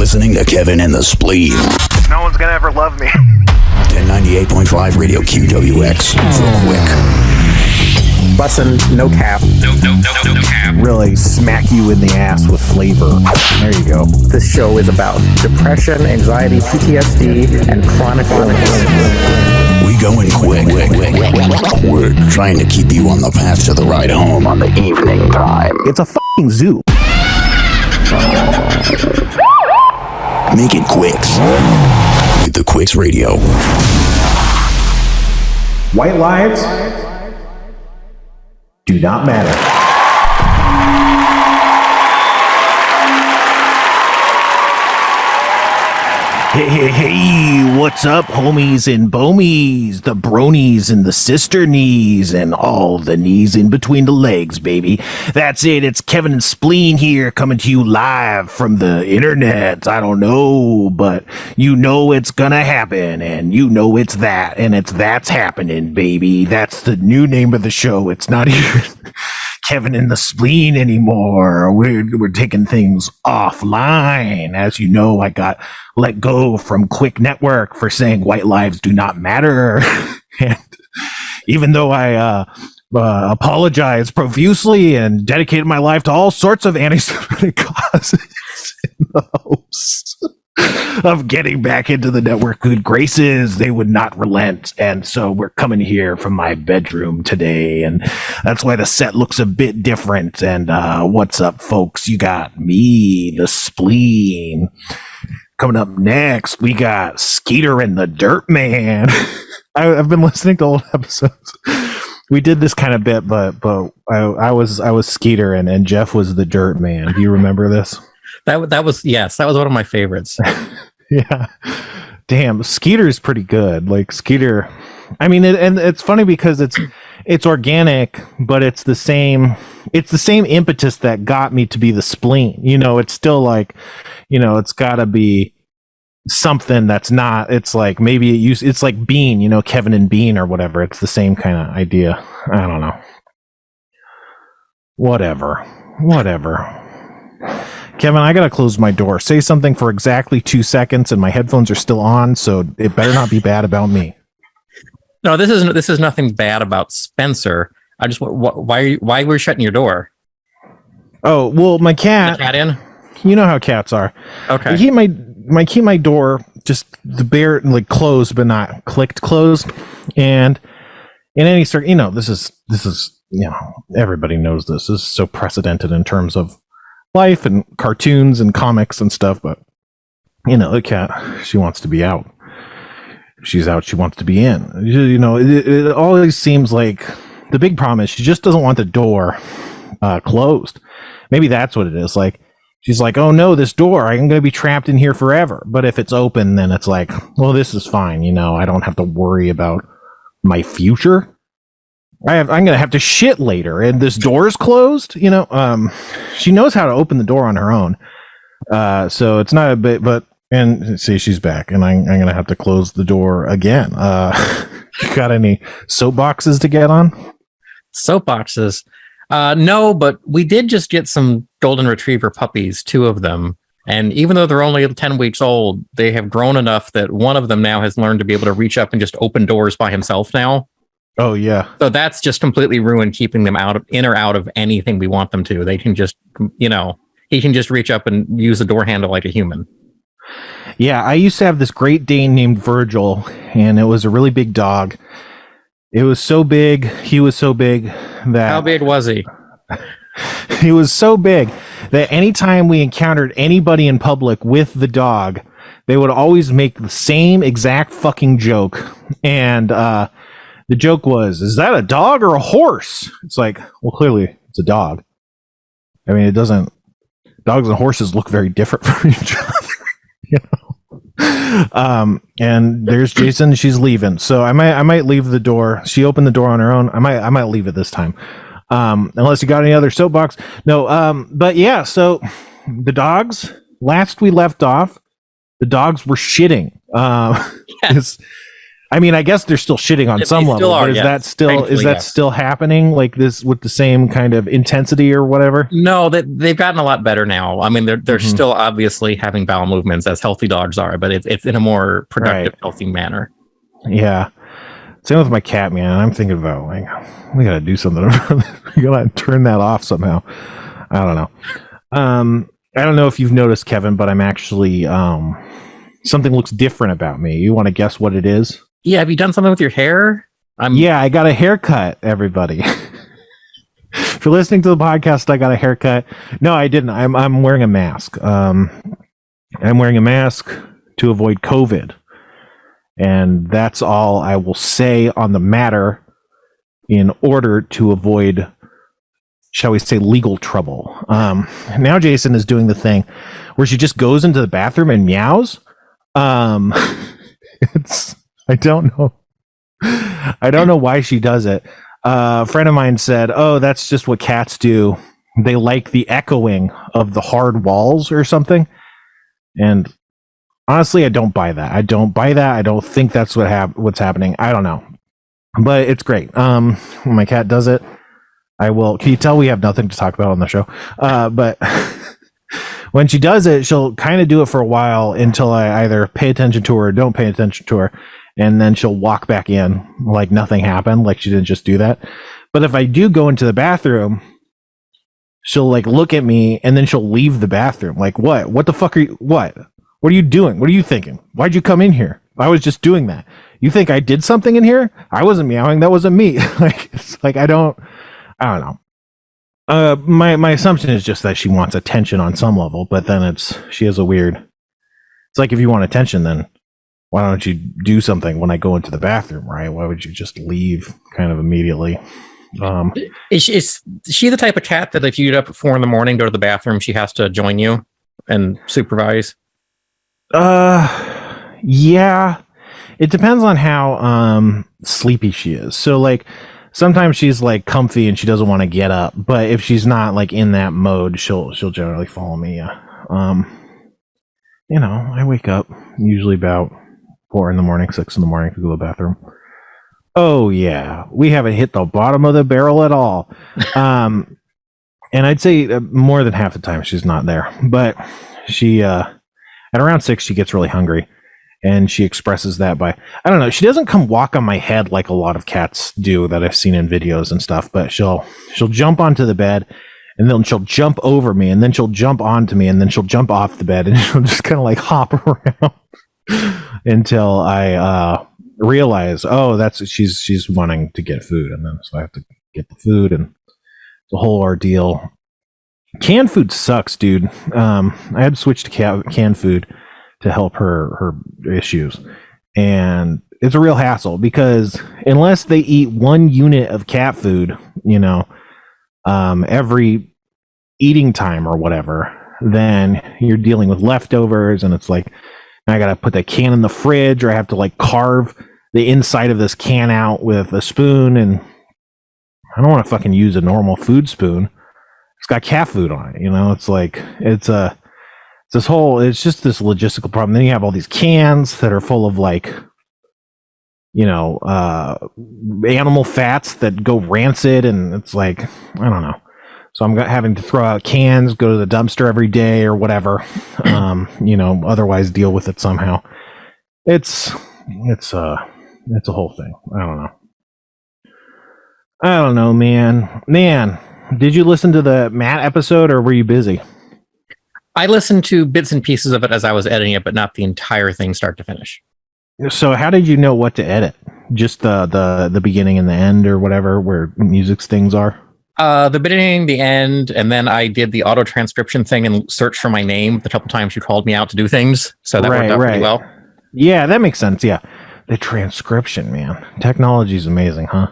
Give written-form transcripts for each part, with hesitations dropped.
listening to Kevin and the Spleen. No one's gonna ever love me. 1098.5 Radio QWX for Quick. Bussin', no cap. No cap. Really smack you in the ass with flavor. There you go. This show is about depression, anxiety, PTSD, and chronic illness. We going quick. We're trying to keep you on the path to the ride home on the evening time. It's a fucking zoo. Make it Quicks with the Quicks Radio. White lives do not matter. Hey, what's up, homies and bomies, the bronies and the sister knees, and all the knees in between the legs, baby. That's it, it's Kevin and Spleen here, coming to you live from the internet. I don't know, but you know it's gonna happen, and you know it's that, and it's that's happening, baby. That's the new name of the show. It's not even Kevin and the Spleen anymore. We're taking things offline. As you know, I got let go from Quick Network for saying white lives do not matter. And even though I apologized profusely and dedicated my life to all sorts of anti-Semitic causes in the hopes of getting back into the network good graces, they would not relent. And so we're coming here from my bedroom today, and that's why the set looks a bit different. And what's up, folks? You got me, the Spleen. Coming up next, we got Skeeter and the Dirt Man. I've been listening to old episodes. We did this kind of bit, but I was Skeeter and Jeff was the Dirt Man. Do you remember this? That was one of my favorites. Yeah, damn, Skeeter's pretty good. Like Skeeter, I mean, and it's funny because it's organic, but it's the same impetus that got me to be the Spleen. You know, it's still like, you know, it's got to be something that's not. It's like maybe it's like Bean, you know, Kevin and Bean or whatever. It's the same kind of idea. I don't know. Whatever. Kevin, I gotta close my door. Say something for exactly 2 seconds, and my headphones are still on, so it better not be bad about me. No, this is nothing bad about Spencer. I just why were you shutting your door? Oh well, my cat. The cat in. You know how cats are. Okay. I keep my door just the bare like closed, but not clicked closed. And in any sort, you know, this is you know, everybody knows this. This is so precedented in terms of life and cartoons and comics and stuff, but you know, the cat, she wants to be out. If she's out, she wants to be in. You know, it always seems like the big problem is she just doesn't want the door closed. Maybe that's what it is. Like she's like, oh no, this door, I'm going to be trapped in here forever. But if it's open, then it's like, well, this is fine. You know, I don't have to worry about my future. I'm going to have to shit later, and this door is closed. You know, she knows how to open the door on her own. So it's not a bit, but, and see, she's back, and I'm going to have to close the door again. You got any soapboxes to get on? Soapboxes? No, but we did just get some golden retriever puppies, 2 of them. And even though they're only 10 weeks old, they have grown enough that one of them now has learned to be able to reach up and just open doors by himself now. Oh yeah. So that's just completely ruined keeping them in or out of anything we want them to. They can just, you know, he can just reach up and use the door handle like a human. Yeah, I used to have this Great Dane named Virgil, and it was a really big dog. It was so big, he was so big that... How big was he? He was so big that anytime we encountered anybody in public with the dog, they would always make the same exact fucking joke. And the joke was, is that a dog or a horse? It's like, well, clearly it's a dog. I mean, it doesn't... Dogs and horses look very different from each other. You know? And there's Jason. She's leaving, so I might leave the door. She opened the door on her own. I might leave it this time, unless you got any other soapbox. No, but yeah. So the dogs. Last we left off, the dogs were shitting. I mean, I guess they're still shitting on They some still level, are, but is yes. that still Thankfully, yes. still happening like this with the same kind of intensity or whatever? No, they've gotten a lot better now. I mean, they're Mhm. still obviously having bowel movements as healthy dogs are, but it's in a more productive, healthy manner. Yeah. Same with my cat, man. I'm thinking about like we gotta do something about this. We gotta turn that off somehow. I don't know. I don't know if you've noticed, Kevin, but I'm actually something looks different about me. You want to guess what it is? Yeah, have you done something with your hair? Yeah, I got a haircut, everybody. If you're listening to the podcast, I got a haircut. No, I didn't. I'm wearing a mask. I'm wearing a mask to avoid COVID. And that's all I will say on the matter in order to avoid, shall we say, legal trouble. Now Jason is doing the thing where she just goes into the bathroom and meows. It's I don't know. I don't know why she does it. A friend of mine said, "Oh, that's just what cats do. They like the echoing of the hard walls or something." And honestly, I don't buy that. I don't think that's what's happening. I don't know, but it's great. When my cat does it, I will. Can you tell we have nothing to talk about on the show? But when she does it, she'll kind of do it for a while until I either pay attention to her or don't pay attention to her, and then she'll walk back in like nothing happened, like she didn't just do that. But if I do go into the bathroom, she'll like look at me and then she'll leave the bathroom. Like, what the fuck are you? What are you doing? What are you thinking? Why'd you come in here? I was just doing that. You think I did something in here? I wasn't meowing. That wasn't me. Like, it's like I don't know. My assumption is just that she wants attention on some level, but then she has a weird. It's like if you want attention, then why don't you do something when I go into the bathroom, right? Why would you just leave kind of immediately? Is she the type of cat that if you get up at 4 a.m, go to the bathroom, she has to join you and supervise? Yeah. It depends on how sleepy she is. So like sometimes she's like comfy and she doesn't want to get up, but if she's not like in that mode, she'll generally follow me. Yeah. I wake up usually about 4 a.m, 6 a.m to go to the bathroom. Oh yeah, we haven't hit the bottom of the barrel at all. And I'd say more than half the time she's not there, but she at around 6 she gets really hungry. And she expresses that by, I don't know, she doesn't come walk on my head like a lot of cats do that I've seen in videos and stuff, but she'll jump onto the bed and then she'll jump over me and then she'll jump onto me and then she'll jump off the bed and she'll just kind of like hop around until I realize, oh, that's she's wanting to get food. And then so I have to get the food and the whole ordeal. Canned food sucks, dude. I had to switch to canned food to help her issues, and it's a real hassle because unless they eat 1 unit of cat food, every eating time or whatever, then you're dealing with leftovers, and it's like I gotta put the can in the fridge, or I have to like carve the inside of this can out with a spoon, and I don't want to fucking use a normal food spoon. It's got cat food on it, it's like it's just this logistical problem. Then you have all these cans that are full of like, animal fats that go rancid, and it's like, I don't know. So I'm having to throw out cans, go to the dumpster every day or whatever. Otherwise deal with it somehow. It's a whole thing. I don't know, man. Man, did you listen to the Matt episode or were you busy? I listened to bits and pieces of it as I was editing it, but not the entire thing start to finish. So how did you know what to edit? Just the beginning and the end or whatever where music things are? The beginning, the end, and then I did the auto transcription thing and searched for my name the couple times you called me out to do things. So that worked out pretty well. Yeah, that makes sense. Yeah. The transcription, man. Technology is amazing, huh?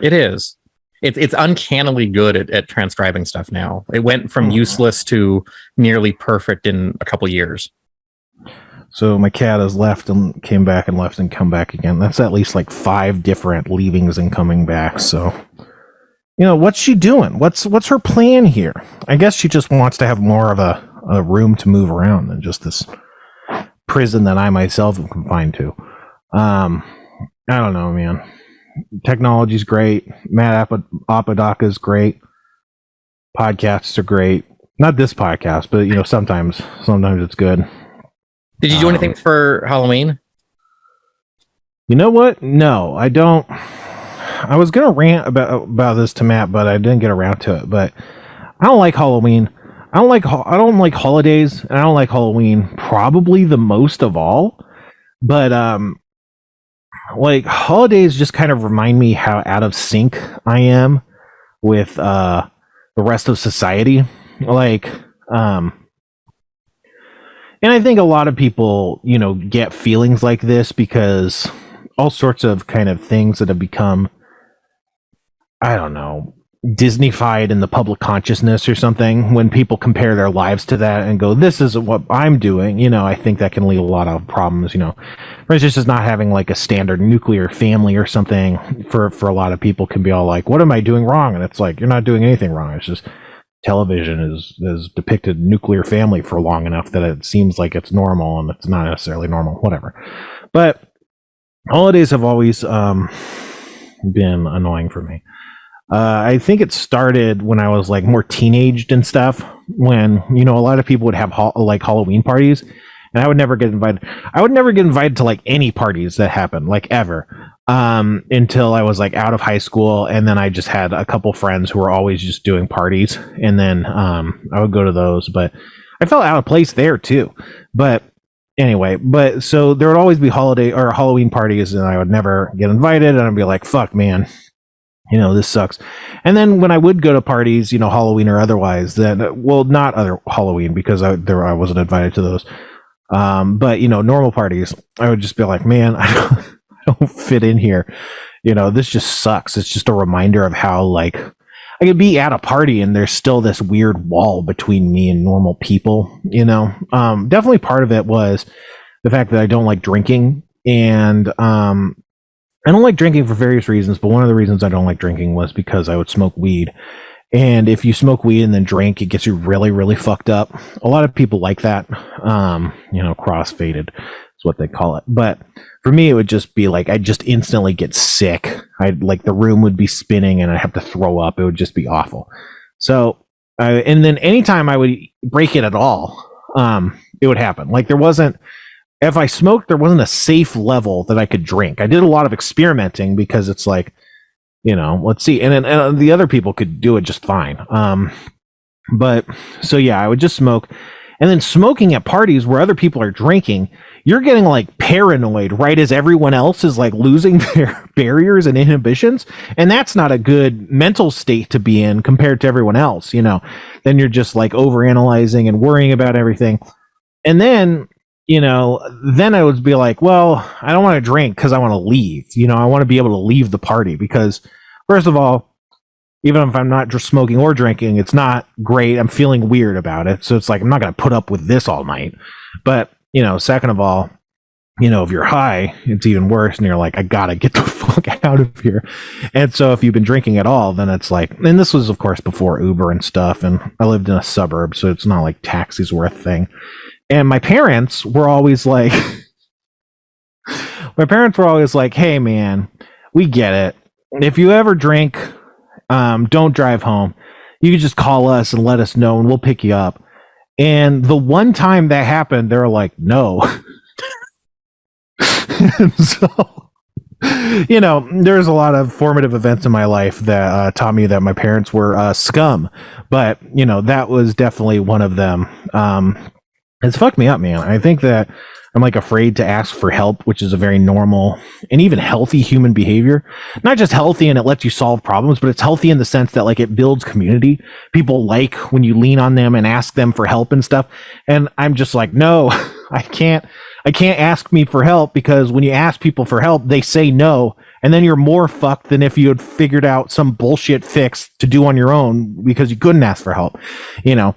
It is. It's uncannily good at transcribing stuff now. It went from useless to nearly perfect in a couple years. So my cat has left and came back and left and come back again. That's at least like 5 different leavings and coming back. So, what's she doing? What's her plan here? I guess she just wants to have more of a room to move around than just this prison that I myself am confined to. I don't know, man. Technology's great. Matt Apodaca is great. Podcasts are great. Not this podcast, but sometimes it's good. Did you do anything for Halloween? You know what? No, I don't. I was gonna rant about this to Matt, but I didn't get around to it. But I don't like Halloween. I don't like holidays, and I don't like Halloween probably the most of all. But like holidays just kind of remind me how out of sync I am with the rest of society. Like, and I think a lot of people, get feelings like this because all sorts of kind of things that have become, I don't know, Disneyfied in the public consciousness or something. When people compare their lives to that and go, "This is what I'm doing," I think that can lead a lot of problems. For instance, just not having like a standard nuclear family or something for a lot of people can be all like, "What am I doing wrong?" And it's like you're not doing anything wrong. It's just television has depicted nuclear family for long enough that it seems like it's normal, and it's not necessarily normal. Whatever. But holidays have always been annoying for me. I think it started when I was like more teenaged and stuff, when a lot of people would have like Halloween parties, and I would never get invited. I would never get invited to like any parties that happened, like ever, until I was like out of high school, and then I just had a couple friends who were always just doing parties, and then I would go to those, but I felt out of place there too. But anyway, so there would always be holiday or Halloween parties, and I would never get invited, and I'd be like, "Fuck, man. This sucks." And then when I would go to parties, Halloween or otherwise, not other Halloween because I wasn't invited to those. But normal parties, I would just be like, "Man, I don't fit in here. This just sucks." It's just a reminder of how like I could be at a party and there's still this weird wall between me and normal people. Definitely part of it was the fact that I don't like drinking, and I don't like drinking for various reasons, but one of the reasons I don't like drinking was because I would smoke weed. And if you smoke weed and then drink, it gets you really, really fucked up. A lot of people like that. Cross-faded is what they call it. But for me, it would just be like, I'd just instantly get sick. The room would be spinning and I'd have to throw up. It would just be awful. So, and then anytime I would break it at all, it would happen. Like if I smoked, there wasn't a safe level that I could drink. I did a lot of experimenting because it's like, let's see. And then the other people could do it just fine. But so yeah, I would just smoke. And then smoking at parties where other people are drinking, you're getting like paranoid right as everyone else is like losing their barriers and inhibitions. And that's not a good mental state to be in compared to everyone else. Then you're just like overanalyzing and worrying about everything. And then then I would be like, well, I don't want to drink because I want to leave. I want to be able to leave the party because, first of all, even if I'm not just smoking or drinking, it's not great. I'm feeling weird about it. So it's like, I'm not going to put up with this all night. But, second of all, if you're high, it's even worse. And you're like, I got to get the fuck out of here. And so if you've been drinking at all, then it's like, and this was, of course, before Uber and stuff. And I lived in a suburb, so it's not like taxis were a thing. And my parents were always like, "Hey, man, we get it. If you ever drink, don't drive home. You can just call us and let us know, and we'll pick you up." And the one time that happened, they were like, "No." And so, there's a lot of formative events in my life that taught me that my parents were scum. But, that was definitely one of them. It's fucked me up, man. I think that I'm like afraid to ask for help, which is a very normal and even healthy human behavior. Not just healthy and it lets you solve problems, but it's healthy in the sense that like it builds community. People like when you lean on them and ask them for help and stuff. And I'm just like, no, I can't ask me for help, because when you ask people for help, they say no. And then you're more fucked than if you had figured out some bullshit fix to do on your own because you couldn't ask for help. You're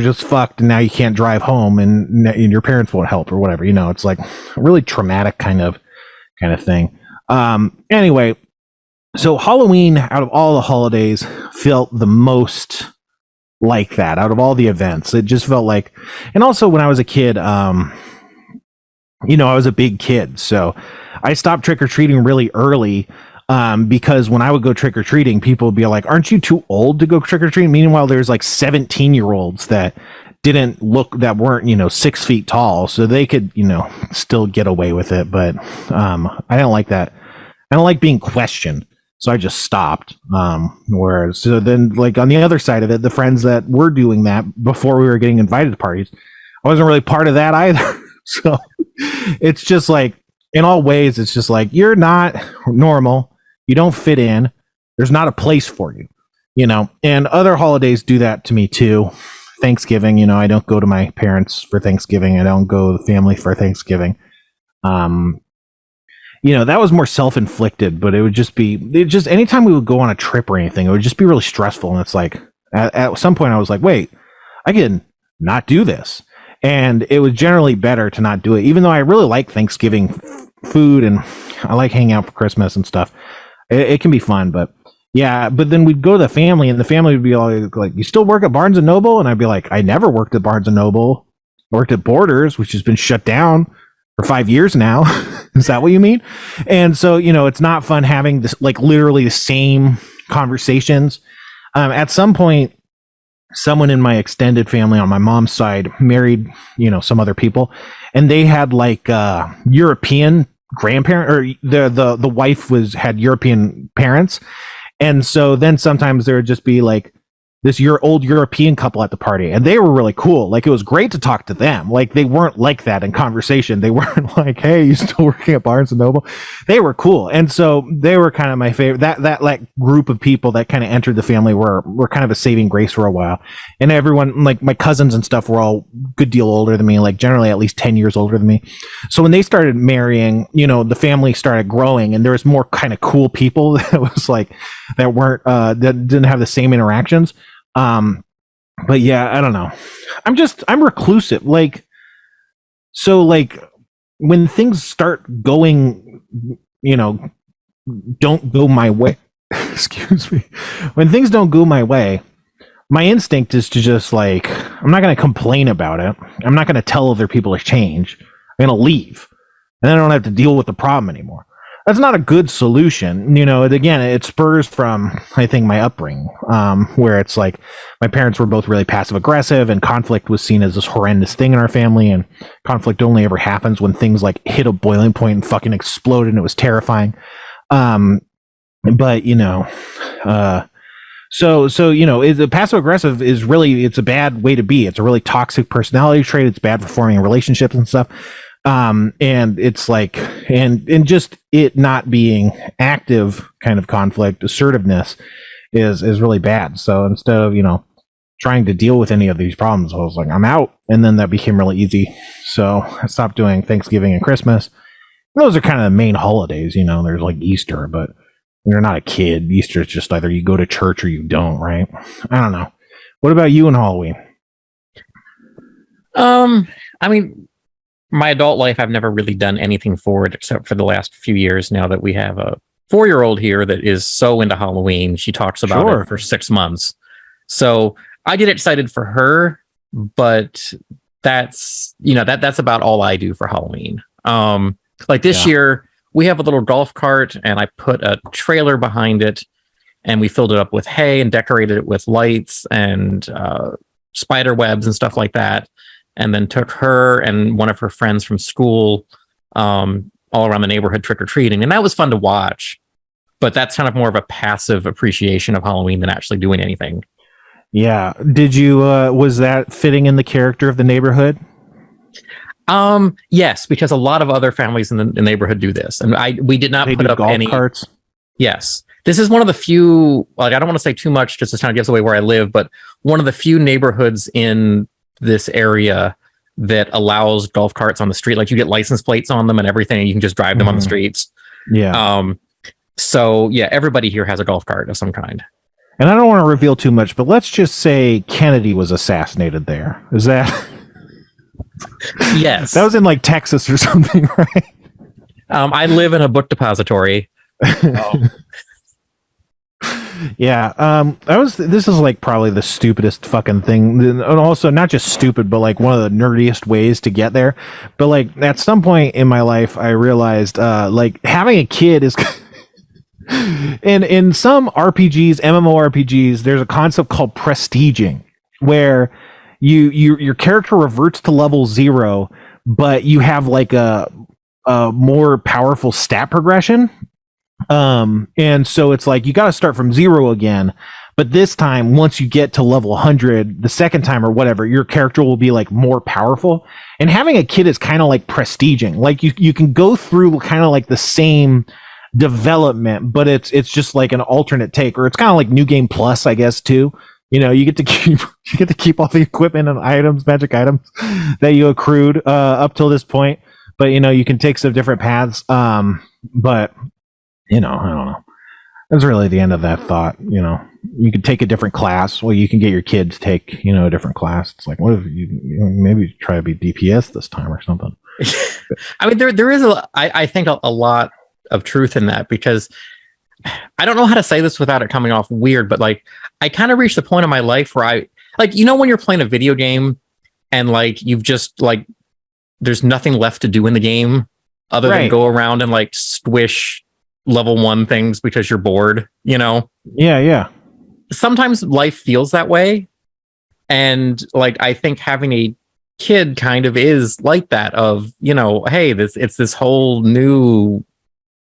just fucked, and now you can't drive home, and your parents won't help or whatever. It's like a really traumatic kind of thing. Anyway, so Halloween, out of all the holidays, felt the most like that out of all the events. It just felt like, and also when I was a kid, I was a big kid, so I stopped trick or treating really early. Because when I would go trick or treating, people would be like, "Aren't you too old to go trick or treating?" Meanwhile, there's like 17-year-olds that that weren't 6 feet tall, so they could still get away with it. But I don't like that. I don't like being questioned, so I just stopped. Whereas, so then, like on the other side of it, the friends that were doing that before we were getting invited to parties, I wasn't really part of that either. So it's just like, in all ways, it's just like, you're not normal. You don't fit in. There's not a place for you, and other holidays do that to me too. Thanksgiving, I don't go to my parents for Thanksgiving. I don't go to the family for Thanksgiving. That was more self-inflicted, but it just anytime we would go on a trip or anything, it would just be really stressful. And it's like, at some point I was like, wait, I can not do this. And it was generally better to not do it, even though I really like Thanksgiving food and I like hanging out for Christmas and stuff. It can be fun, but yeah. But then we'd go to the family, and the family would be all like, "You still work at Barnes and Noble?" And I'd be like, "I never worked at Barnes and Noble. I worked at Borders, which has been shut down for 5 years now." Is that what you mean? And so it's not fun having this like literally the same conversations. At some point, someone in my extended family on my mom's side married some other people, and they had like European grandparent, or the wife had European parents, and so then sometimes there would just be like this old European couple at the party, and they were really cool. Like, it was great to talk to them. Like, they weren't like that in conversation. They weren't like, "Hey, you still working at Barnes and Noble?" They were cool, and so they were kind of my favorite. That like group of people that kind of entered the family were kind of a saving grace for a while. And everyone, like my cousins and stuff, were all a good deal older than me, like generally at least 10 years older than me. So when they started marrying, the family started growing, and there was more kind of cool people that was like that weren't that didn't have the same interactions. But yeah, I don't know. I'm reclusive. Like, so like when things start going, don't go my way. Excuse me. When things don't go my way, my instinct is to just like, I'm not going to complain about it. I'm not going to tell other people to change. I'm going to leave, and then I don't have to deal with the problem anymore. That's not a good solution. Again, it spurs from, I think, my upbringing, where it's like my parents were both really passive aggressive, and conflict was seen as this horrendous thing in our family. And conflict only ever happens when things like hit a boiling point and fucking explode, and it was terrifying. So the passive aggressive is really, it's a bad way to be. It's a really toxic personality trait. It's bad for forming relationships and stuff. And it's like, and just it not being active kind of conflict, assertiveness is really bad. So instead of, trying to deal with any of these problems, I was like, I'm out. And then that became really easy. So I stopped doing Thanksgiving and Christmas. Those are kind of the main holidays, there's like Easter, but when you're not a kid, Easter is just either you go to church or you don't, right? I don't know. What about you and Halloween? I mean, my adult life, I've never really done anything for it except for the last few years, now that we have a 4-year-old here that is so into Halloween. She talks about it for 6 months. So I get excited for her, but that's, that's about all I do for Halloween. Like this year, we have a little golf cart, and I put a trailer behind it, and we filled it up with hay and decorated it with lights and spider webs and stuff like that. And then took her and one of her friends from school all around the neighborhood trick-or-treating. And that was fun to watch. But that's kind of more of a passive appreciation of Halloween than actually doing anything. Yeah. Did you, was that fitting in the character of the neighborhood? Yes, because a lot of other families in the neighborhood do this. And we did not put up golf any carts. Yes. This is one of the few, like, I don't want to say too much just to kind of gives away where I live, but one of the few neighborhoods in this area that allows golf carts on the street. Like, you get license plates on them and everything, and you can just drive them on the streets. Yeah. So yeah, everybody here has a golf cart of some kind. And I don't want to reveal too much, but let's just say Kennedy was assassinated there. Is that? Yes. That was in like Texas or something, right? I live in a book depository. Yeah. This is like probably the stupidest fucking thing. And also not just stupid, but like one of the nerdiest ways to get there. But like at some point in my life, I realized, like having a kid is, and in some RPGs, MMORPGs, there's a concept called prestiging, where your character reverts to level 0, but you have like a more powerful stat progression. And so it's like you got to start from 0 again, but this time once you get to level 100 the second time or whatever, your character will be like more powerful. And having a kid is kind of like prestiging. Like you can go through kind of like the same development, but it's just like an alternate take, or it's kind of like New Game Plus, I guess, too. You get to keep all the equipment and items, magic items that you accrued up till this point. But you can take some different paths. But I don't know. That's really the end of that thought. You could take a different class. Well, you can get your kid to take a different class. It's like, what if you maybe try to be DPS this time or something? I mean, there is I think a lot of truth in that, because I don't know how to say this without it coming off weird, but like I kind of reached the point in my life where I like, when you're playing a video game and like you've just like there's nothing left to do in the game other than go around and like squish level 1 things because you're bored, Yeah. Sometimes life feels that way. And like I think having a kid kind of is like that of, hey, it's this whole new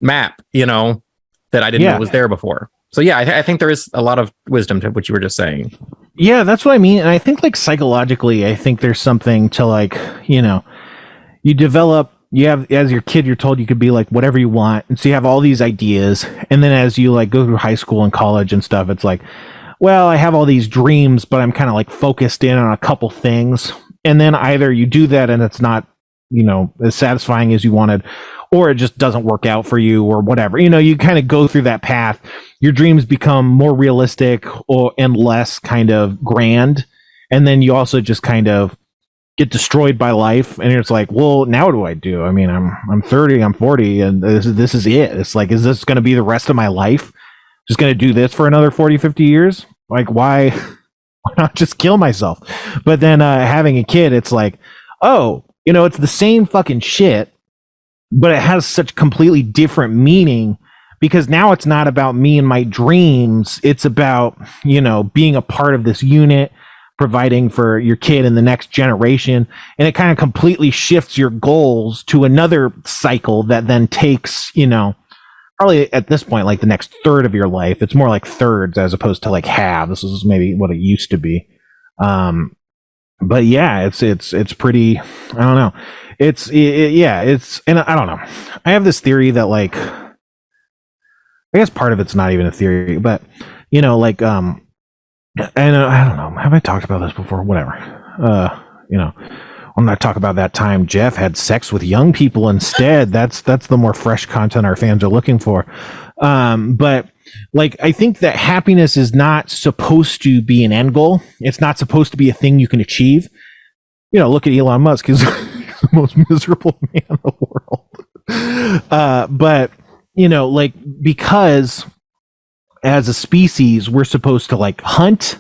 map, that I didn't know was there before. So yeah, I think there is a lot of wisdom to what you were just saying. Yeah, that's what I mean. And I think like psychologically, I think there's something to like, you develop, you have, as your kid, you're told you could be like whatever you want. And so you have all these ideas. And then as you like go through high school and college and stuff, it's like, well, I have all these dreams, but I'm kind of like focused in on a couple things. And then either you do that and it's not, as satisfying as you wanted, or it just doesn't work out for you or whatever. You kind of go through that path. Your dreams become more realistic and less kind of grand. And then you also just kind of get destroyed by life. And it's like, well, now what do I do? I mean, I'm 30, I'm 40, and this is it. It's like, is this going to be the rest of my life? Just going to do this for another 40, 50 years? Like, why not just kill myself? But then having a kid, it's like, oh, it's the same fucking shit, but it has such completely different meaning, because now it's not about me and my dreams. It's about, being a part of this unit, providing for your kid and the next generation. And it kind of completely shifts your goals to another cycle that then takes, probably at this point, like the next third of your life. It's more like thirds as opposed to like halves. This is maybe what it used to be. But yeah, it's pretty, I don't know. And I don't know. I have this theory that like, I guess part of it's not even a theory, but like, and I don't know. Have I talked about this before? Whatever. I'm not talking about that time Jeff had sex with young people instead. That's the more fresh content our fans are looking for. But like, I think that happiness is not supposed to be an end goal. It's not supposed to be a thing you can achieve. Look at Elon Musk. He's the most miserable man in the world. But like, because as a species, we're supposed to like hunt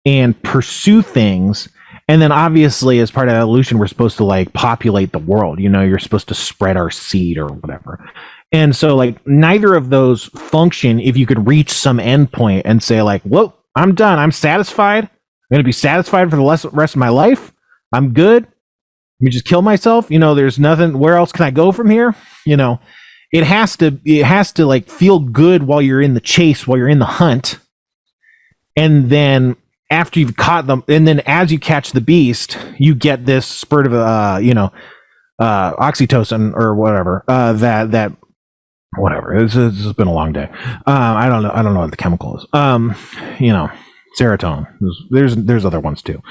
and pursue things. And then obviously as part of evolution, we're supposed to like populate the world. You're supposed to spread our seed or whatever. And so like neither of those function if you could reach some endpoint and say like, whoa, I'm done. I'm satisfied. I'm going to be satisfied for the rest of my life. I'm good. Let me just kill myself. There's nothing. Where else can I go from here? It has to like feel good while you're in the chase, while you're in the hunt. And then after you've caught them, and then as you catch the beast, you get this spurt of oxytocin or whatever. That whatever. It's been a long day. I don't know what the chemical is. Serotonin. There's other ones too.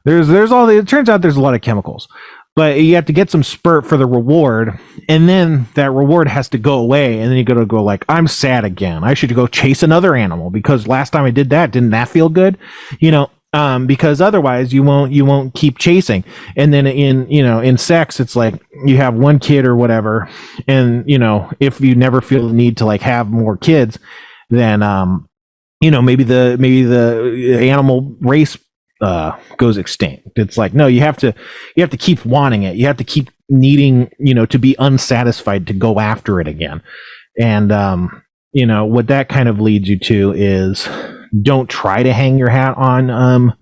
There's all the. It turns out there's a lot of chemicals, but you have to get some spurt for the reward, and then that reward has to go away, and then you got to go like, I'm sad again. I should go chase another animal because last time I did that, didn't that feel good? Because otherwise you won't keep chasing. And then in sex, it's like you have one kid or whatever, and if you never feel the need to like have more kids, then maybe the animal race goes extinct. It's like, no, you have to keep wanting it. You have to keep needing, to be unsatisfied to go after it again. And what that kind of leads you to is, don't try to hang your hat on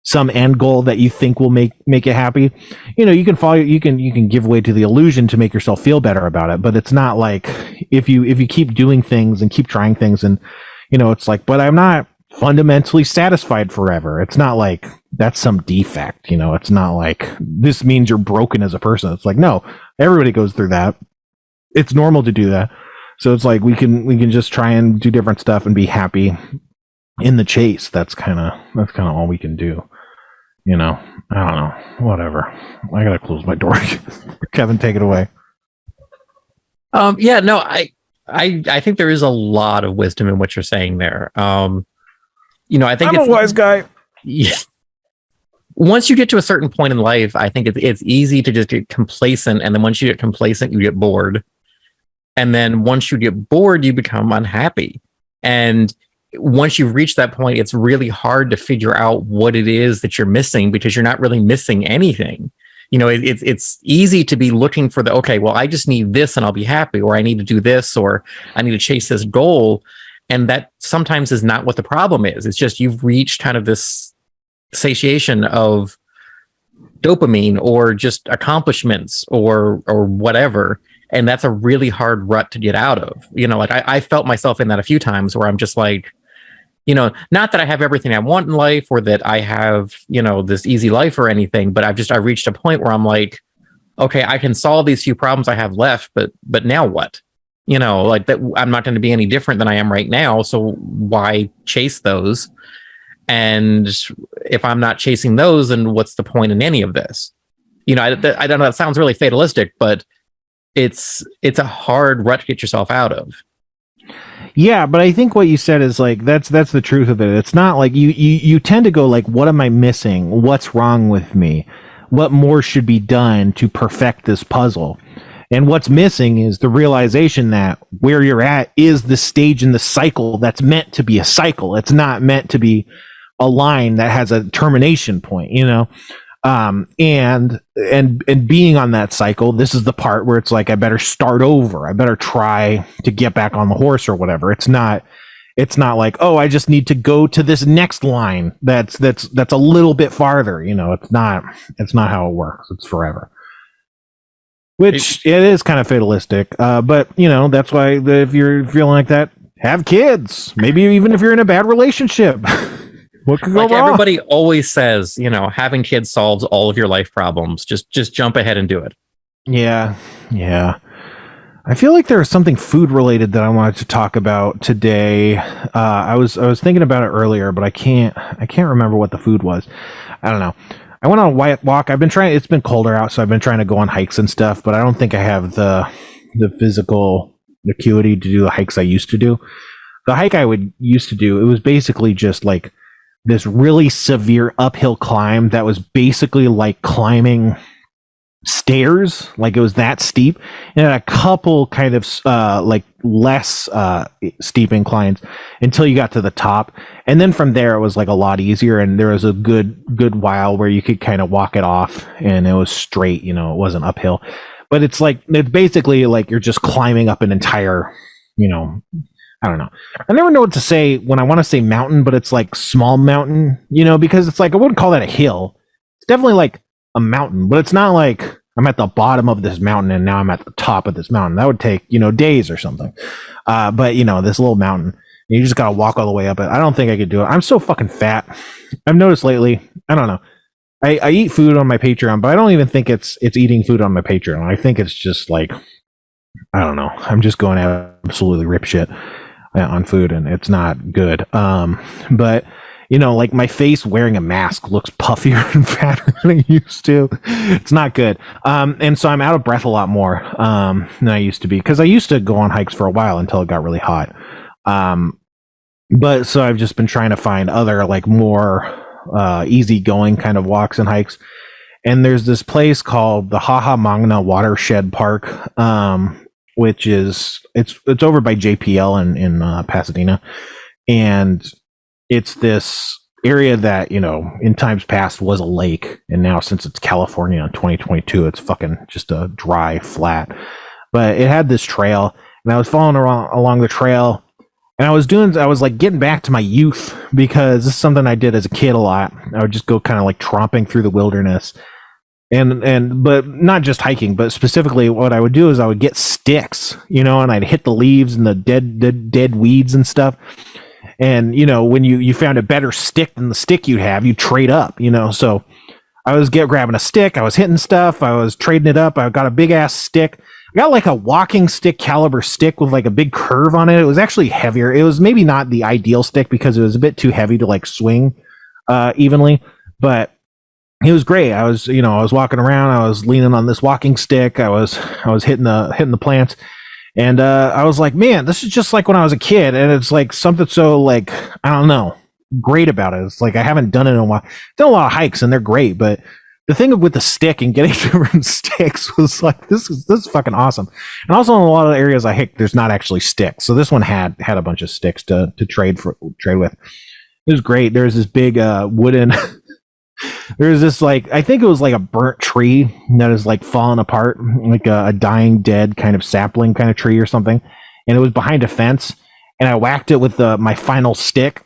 some end goal that you think will make you happy. You can follow, you can give way to the illusion to make yourself feel better about it, but it's not like, if you keep doing things and keep trying things, and it's like, but I'm not fundamentally satisfied forever. It's not like that's some defect. It's not like this means you're broken as a person. It's like, no, everybody goes through that. It's normal to do that. So it's like, we can just try and do different stuff and be happy in the chase. That's kind of all we can do. I don't know. Whatever. I gotta close my door. Kevin, take it away. Yeah, no, I think there is a lot of wisdom in what you're saying there. I think I'm a wise guy. Yeah. Once you get to a certain point in life, I think it's easy to just get complacent, and then once you get complacent, you get bored, and then once you get bored, you become unhappy. And once you've reached that point, it's really hard to figure out what it is that you're missing, because you're not really missing anything. It's easy to be looking for okay, well, I just need this and I'll be happy, or I need to do this, or I need to chase this goal. And that sometimes is not what the problem is. It's just you've reached kind of this satiation of dopamine or just accomplishments or whatever. And that's a really hard rut to get out of. Like I felt myself in that a few times, where I'm just like, not that I have everything I want in life, or that I have, this easy life or anything, but I reached a point where I'm like, okay, I can solve these few problems I have left, but now what? Like that, I'm not going to be any different than I am right now. So why chase those? And if I'm not chasing those, then what's the point in any of this? I don't know. That sounds really fatalistic, but it's a hard rut to get yourself out of. Yeah, but I think what you said is like, that's the truth of it. It's not like you tend to go like, what am I missing? What's wrong with me? What more should be done to perfect this puzzle? And what's missing is the realization that where you're at is the stage in the cycle that's meant to be a cycle. It's not meant to be a line that has a termination point, and being on that cycle, this is the part where it's like, I better start over. I better try to get back on the horse or whatever. It's not like, oh, I just need to go to this next line that's a little bit farther. It's not how it works. It's forever. Which it is kind of fatalistic, but that's why if you're feeling like that, have kids. Maybe even if you're in a bad relationship, what could go wrong? Everybody always says, having kids solves all of your life problems. Just jump ahead and do it. Yeah. I feel like there was something food related that I wanted to talk about today. I was thinking about it earlier, but I can't remember what the food was. I don't know. I went on a walk. It's been colder out, so I've been trying to go on hikes and stuff, but I don't think I have the physical acuity to do the hikes I used to do. The hike I used to do, it was basically just like this really severe uphill climb that was basically like climbing stairs. Like it was that steep, and a couple kind of like less steep inclines until you got to the top, and then from there it was like a lot easier, and there was a good while where you could kind of walk it off and it was straight, it wasn't uphill. But it's basically like you're just climbing up an entire, I don't know. I never know what to say when I want to say mountain, but it's like small mountain, because it's like, I wouldn't call that a hill. It's definitely like a mountain, but it's not like I'm at the bottom of this mountain and now I'm at the top of this mountain. That would take, days or something. But this little mountain, you just got to walk all the way up it. I don't think I could do it. I'm so fucking fat. I've noticed lately, I don't know. I eat food on my Patreon, but I don't even think it's eating food on my Patreon. I think it's just like, I don't know. I'm just going absolutely rip shit on food, and it's not good. But like my face wearing a mask looks puffier and fatter than it used to. It's not good. And so I'm out of breath a lot more than I used to be, because I used to go on hikes for a while until it got really hot. But so I've just been trying to find other like more easygoing kind of walks and hikes. And there's this place called the Hahamangna Watershed Park, which is it's over by JPL in Pasadena. and it's this area that, you know, in times past was a lake, and now since it's California in 2022, it's fucking just a dry flat. But it had this trail, and I was following along the trail, and I was like getting back to my youth, because this is something I did as a kid a lot. I would just go kind of like tromping through the wilderness, and but not just hiking, but specifically what I would do is I would get sticks, you know, and I'd hit the leaves and the dead weeds and stuff. And, you know, when you found a better stick than the stick you'd have, you trade up, you know. So I was grabbing a stick, I was hitting stuff, I was trading it up. I got a big ass stick. I got like a walking stick caliber stick with like a big curve on it. It was actually heavier. It was maybe not the ideal stick because it was a bit too heavy to like swing evenly, but it was great. I was walking around, I was leaning on this walking stick, I was hitting the plants. And I was like, man, this is just like when I was a kid. And it's like something so like, I don't know, great about it. It's like I haven't done it in a while. I've done a lot of hikes and they're great, but the thing with the stick and getting different sticks was like, this is fucking awesome. And also in a lot of the areas I hiked, there's not actually sticks. So this one had a bunch of sticks to trade with. It was great. There's this big wooden there's this like, I think it was like a burnt tree that is like falling apart, like a dying dead kind of sapling kind of tree or something, and it was behind a fence, and I whacked it with my final stick,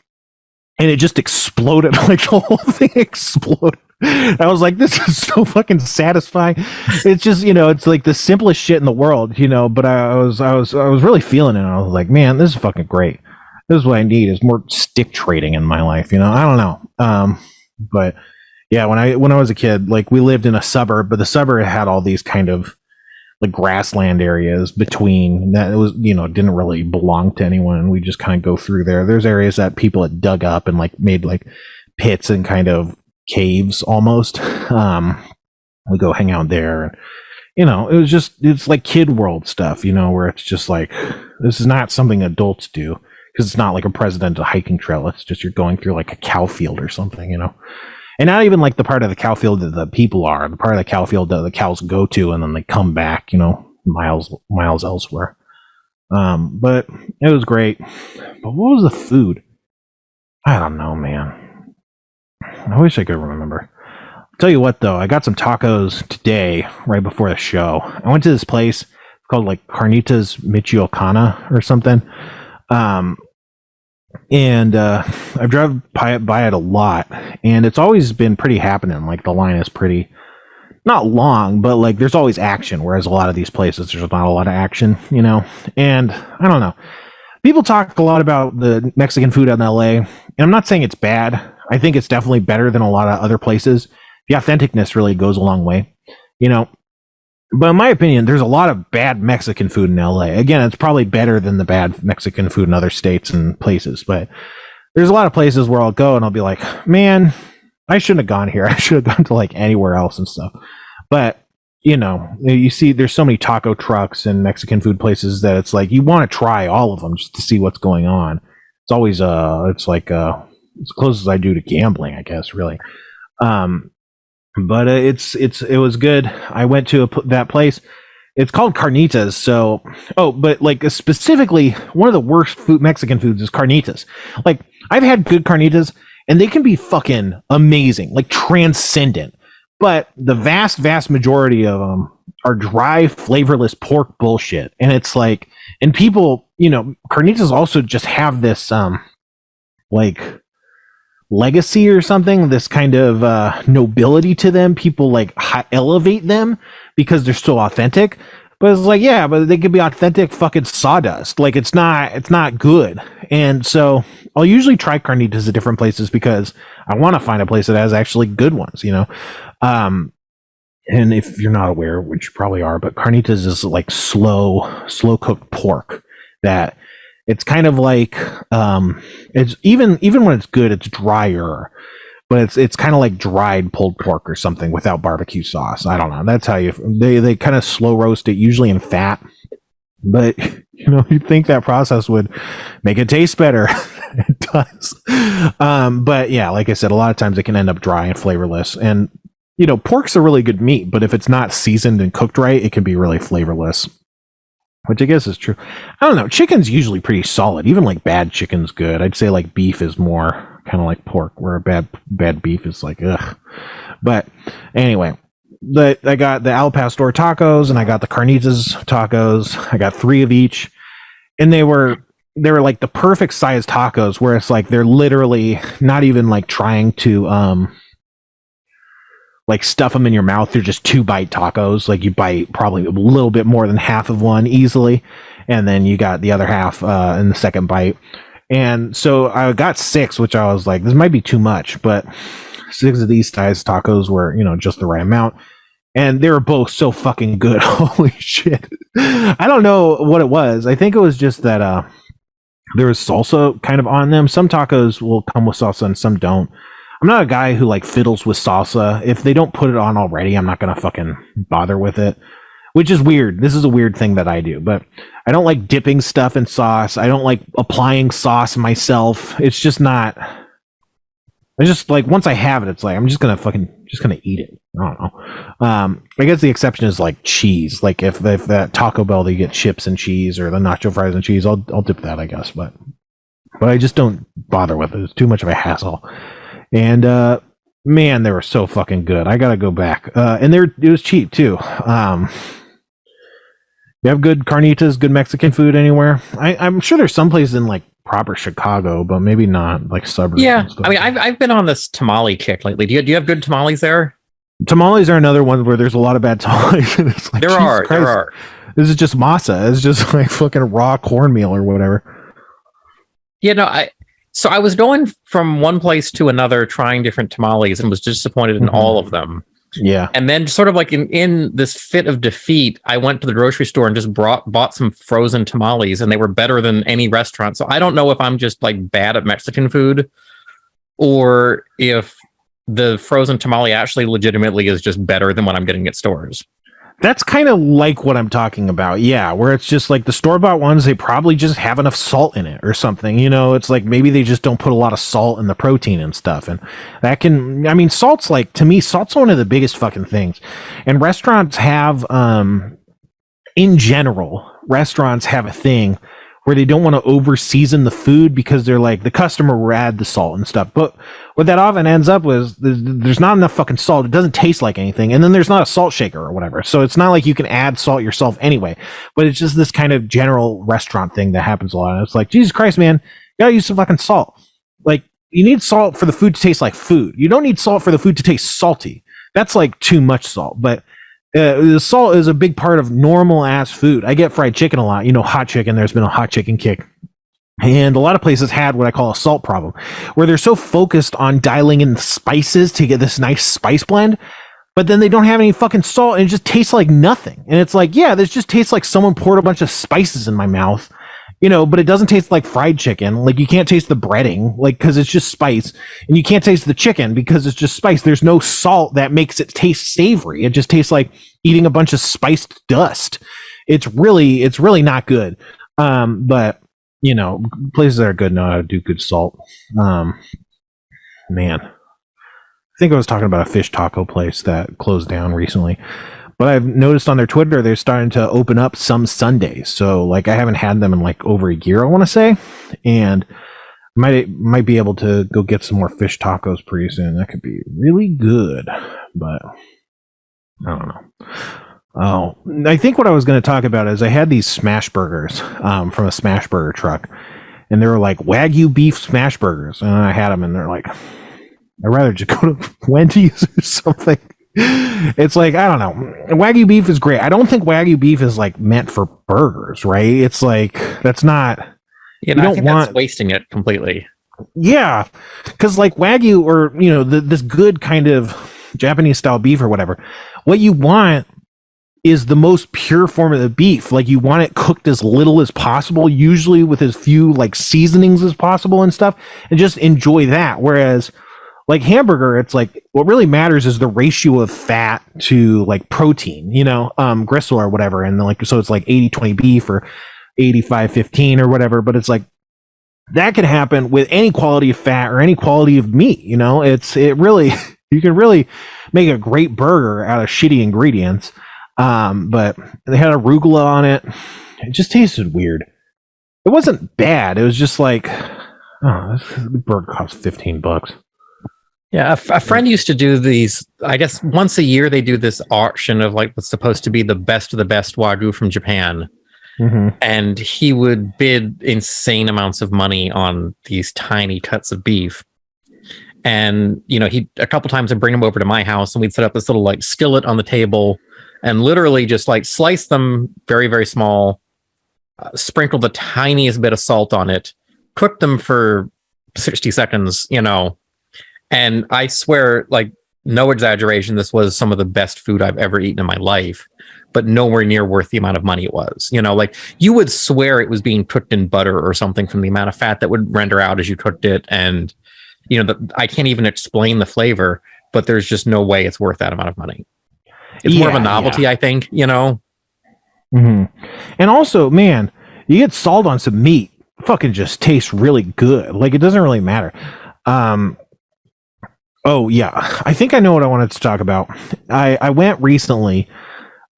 and it just exploded. Like the whole thing exploded. I was like, this is so fucking satisfying. It's just, you know, it's like the simplest shit in the world, you know, but I was really feeling it. I was like, man, this is fucking great. This is what I need, is more stick trading in my life, you know. I don't know. But yeah, when I was a kid, like we lived in a suburb, but the suburb had all these kind of like grassland areas between that. It was, you know, didn't really belong to anyone. We just kind of go through there. There's areas that people had dug up and like made like pits and kind of caves almost. We go hang out there, and you know, it's like kid world stuff, you know, where it's just like, this is not something adults do, because it's not like a presidential hiking trail. It's just you're going through like a cow field or something, you know. And not even like the part of the cow field that the people are, the part of the cow field that the cows go to and then they come back, you know, miles elsewhere. But it was great. But what was the food? I don't know, man. I wish I could remember. I'll tell you what, though, I got some tacos today, right before the show. I went to this place called like Carnitas Michoacana or something. And I've driven by it a lot, and it's always been pretty happening. Like the line is pretty, not long, but like there's always action, whereas a lot of these places there's not a lot of action, you know. And I don't know, people talk a lot about the Mexican food in LA, and I'm not saying it's bad. I think it's definitely better than a lot of other places. The authenticness really goes a long way, you know. But in my opinion, there's a lot of bad Mexican food in LA. Again, it's probably better than the bad Mexican food in other states and places. But there's a lot of places where I'll go and I'll be like, man, I shouldn't have gone here. I should have gone to like anywhere else and stuff. But, you know, you see there's so many taco trucks and Mexican food places that it's like you want to try all of them just to see what's going on. It's always, it's like as close as I do to gambling, I guess, really. But it was good. I went to that place. It's called Carnitas. So, but like specifically, one of the worst Mexican foods is carnitas. Like I've had good carnitas, and they can be fucking amazing, like transcendent. But the vast majority of them are dry, flavorless pork bullshit. And it's like, and people, you know, carnitas also just have this like legacy or something, this kind of nobility to them. People like elevate them because they're so authentic. But it's like, yeah, but they could be authentic fucking sawdust. Like it's not good. And so I'll usually try carnitas at different places because I want to find a place that has actually good ones, you know. And if you're not aware, which you probably are, but carnitas is like slow cooked pork that it's kind of like it's even when it's good, it's drier, but it's kind of like dried pulled pork or something without barbecue sauce. I don't know. That's how they kind of slow roast it, usually in fat. But you know, you'd think that process would make it taste better. It does. But yeah, like I said, a lot of times it can end up dry and flavorless. And you know, pork's a really good meat, but if it's not seasoned and cooked right, it can be really flavorless. which I guess is true. I don't know. Chicken's usually pretty solid. Even like bad chicken's good. I'd say like beef is more kind of like pork, where a bad beef is like ugh. But anyway, I got the Al Pastor tacos and I got the carnitas tacos. I got 3 of each, and they were like the perfect size tacos, where it's like they're literally not even like trying to like stuff them in your mouth. They're just 2-bite tacos. Like you bite probably a little bit more than half of one easily, and then you got the other half in the second bite. And so I got 6, which I was like, this might be too much, but 6 of these size tacos were, just the right amount. And they were both so fucking good. Holy shit. I don't know what it was. I think it was just that there was salsa kind of on them. Some tacos will come with salsa and some don't. I'm not a guy who like fiddles with salsa. If they don't put it on already, I'm not gonna fucking bother with it, which is weird. This is a weird thing that I do, but I don't like dipping stuff in sauce. I don't like applying sauce myself. It's just not. I just like once I have it, it's like I'm just gonna eat it. I don't know. I guess the exception is like cheese. Like if that Taco Bell they get chips and cheese, or the nacho fries and cheese, I'll dip that, I guess. But I just don't bother with it. It's too much of a hassle. And man, they were so fucking good. I gotta go back. And it was cheap too. You have good carnitas, good Mexican food anywhere? I'm sure there's some places in like proper Chicago, but maybe not like suburbs. Yeah, I mean, I've been on this tamale kick lately. Do you have good tamales there? Tamales are another one where there's a lot of bad tamales. It's like, there are. This is just masa. It's just like fucking raw cornmeal or whatever. Yeah, no, So I was going from one place to another trying different tamales and was disappointed in all of them. Yeah. And then sort of like in this fit of defeat, I went to the grocery store and just bought some frozen tamales, and they were better than any restaurant. So I don't know if I'm just like bad at Mexican food or if the frozen tamale actually legitimately is just better than what I'm getting at stores. That's kind of like what I'm talking about. Yeah, where it's just like the store-bought ones, they probably just have enough salt in it or something. It's like maybe they just don't put a lot of salt in the protein and stuff. And that can, I mean, salt's like, to me, salt's one of the biggest fucking things. And restaurants have, in general, restaurants have a thing where they don't want to over season the food because they're like, the customer will add the salt and stuff. But what that often ends up with, there's not enough fucking salt. It doesn't taste like anything. And then there's not a salt shaker or whatever. So it's not like you can add salt yourself anyway. But it's just this kind of general restaurant thing that happens a lot. And it's like, Jesus Christ, man, you gotta use some fucking salt. Like, you need salt for the food to taste like food. You don't need salt for the food to taste salty. That's like too much salt. But the salt is a big part of normal ass food. I get fried chicken a lot. Hot chicken. There's been a hot chicken kick. And a lot of places had what I call a salt problem, where they're so focused on dialing in the spices to get this nice spice blend, but then they don't have any fucking salt and it just tastes like nothing. And it's like, yeah, this just tastes like someone poured a bunch of spices in my mouth, but it doesn't taste like fried chicken. Like you can't taste the breading, like, cause it's just spice, and you can't taste the chicken because it's just spice. There's no salt that makes it taste savory. It just tastes like eating a bunch of spiced dust. It's really not good. But places that are good know how to do good salt. Man, I think I was talking about a fish taco place that closed down recently. But I've noticed on their Twitter, they're starting to open up some Sundays. So, like, I haven't had them in, like, over a year, I want to say. And might be able to go get some more fish tacos pretty soon. That could be really good. But I don't know. Oh, I think what I was going to talk about is I had these smash burgers from a smash burger truck. And they were, like, Wagyu beef smash burgers. And I had them, and they're like, I'd rather just go to Wendy's or something. It's like, I don't know. Wagyu beef is great. I don't think Wagyu beef is like meant for burgers, right? It's like, that's not. I think that's wasting it completely. Yeah, because like Wagyu or this good kind of Japanese style beef or whatever, what you want is the most pure form of the beef. Like you want it cooked as little as possible, usually with as few like seasonings as possible and stuff, and just enjoy that. Whereas like hamburger, it's like what really matters is the ratio of fat to like protein, gristle or whatever. And like, so it's like 80-20 beef or 85-15 or whatever. But it's like that can happen with any quality of fat or any quality of meat. It really, you can really make a great burger out of shitty ingredients. But they had arugula on it. it just tasted weird. It wasn't bad. It was just like, oh, this burger costs $15. Yeah, a friend used to do these. I guess once a year they do this auction of like what's supposed to be the best of the best Wagyu from Japan. And he would bid insane amounts of money on these tiny cuts of beef. And, you know, he a couple times I'd bring them over to my house and we'd set up this little like skillet on the table and literally just like slice them very, very small, sprinkle the tiniest bit of salt on it, cook them for 60 seconds, you know. And I swear, like, no exaggeration, this was some of the best food I've ever eaten in my life, but nowhere near worth the amount of money it was. You know, like you would swear it was being cooked in butter or something from the amount of fat that would render out as you cooked it. And, you know, I can't even explain the flavor, but there's just no way it's worth that amount of money. It's more of a novelty, I think, you know? And also, man, you get salt on some meat, fucking just tastes really good. Like, it doesn't really matter. Oh, yeah. I think I know what I wanted to talk about. I went recently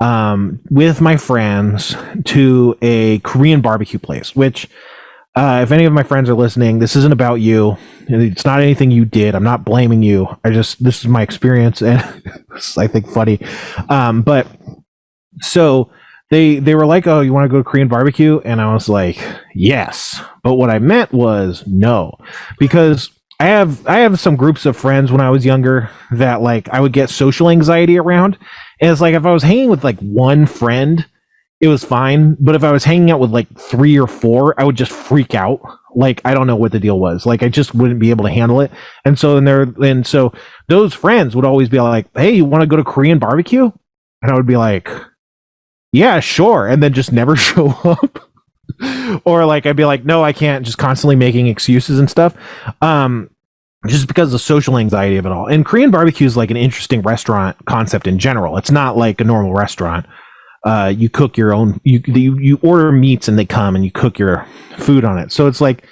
with my friends to a Korean barbecue place, which, if any of my friends are listening, this isn't about you. It's not anything you did. I'm not blaming you. This is my experience, and it's, I think, funny. But so they were like, "Oh, you want to go to Korean barbecue?" And I was like, "Yes." But what I meant was no, because I have some groups of friends when I was younger that like I would get social anxiety around. And it's like if I was hanging with like one friend, it was fine. But if I was hanging out with like 3 or 4, I would just freak out. Like I don't know what the deal was. Like I just wouldn't be able to handle it. And so those friends would always be like, "Hey, you want to go to Korean barbecue?" And I would be like, "Yeah, sure," and then just never show up. Or like I'd be like, "No, I can't," just constantly making excuses and stuff. Just because of the social anxiety of it all. And Korean barbecue is like an interesting restaurant concept in general. It's not like a normal restaurant. You cook your own, you order meats and they come and you cook your food on it. So it's like,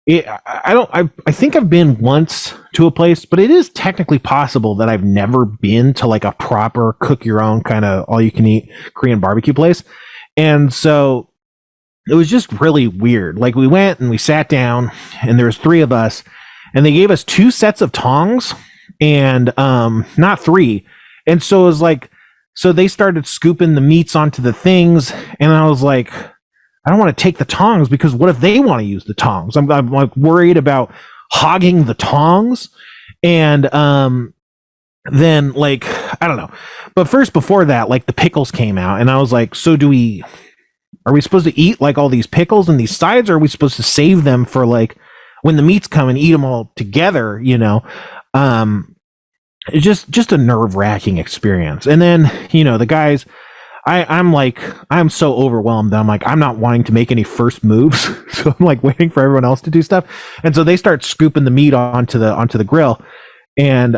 I think I've been once to a place, but it is technically possible that I've never been to like a proper cook your own kind of all you can eat Korean barbecue place. And so it was just really weird. Like we went and we sat down and there was 3 of us and they gave us 2 sets of tongs and not 3. And so it was like, so they started scooping the meats onto the things. And I was like, I don't want to take the tongs because what if they want to use the tongs? I'm like worried about hogging the tongs. And then like, I don't know. But first before that, like the pickles came out and I was like, so are we supposed to eat like all these pickles and these sides? Or are we supposed to save them for like when the meats come and eat them all together, you know? It's just a nerve-wracking experience. And then, you know, the guys, I'm so overwhelmed that I'm like, I'm not wanting to make any first moves. So I'm like waiting for everyone else to do stuff. And so they start scooping the meat onto the grill. And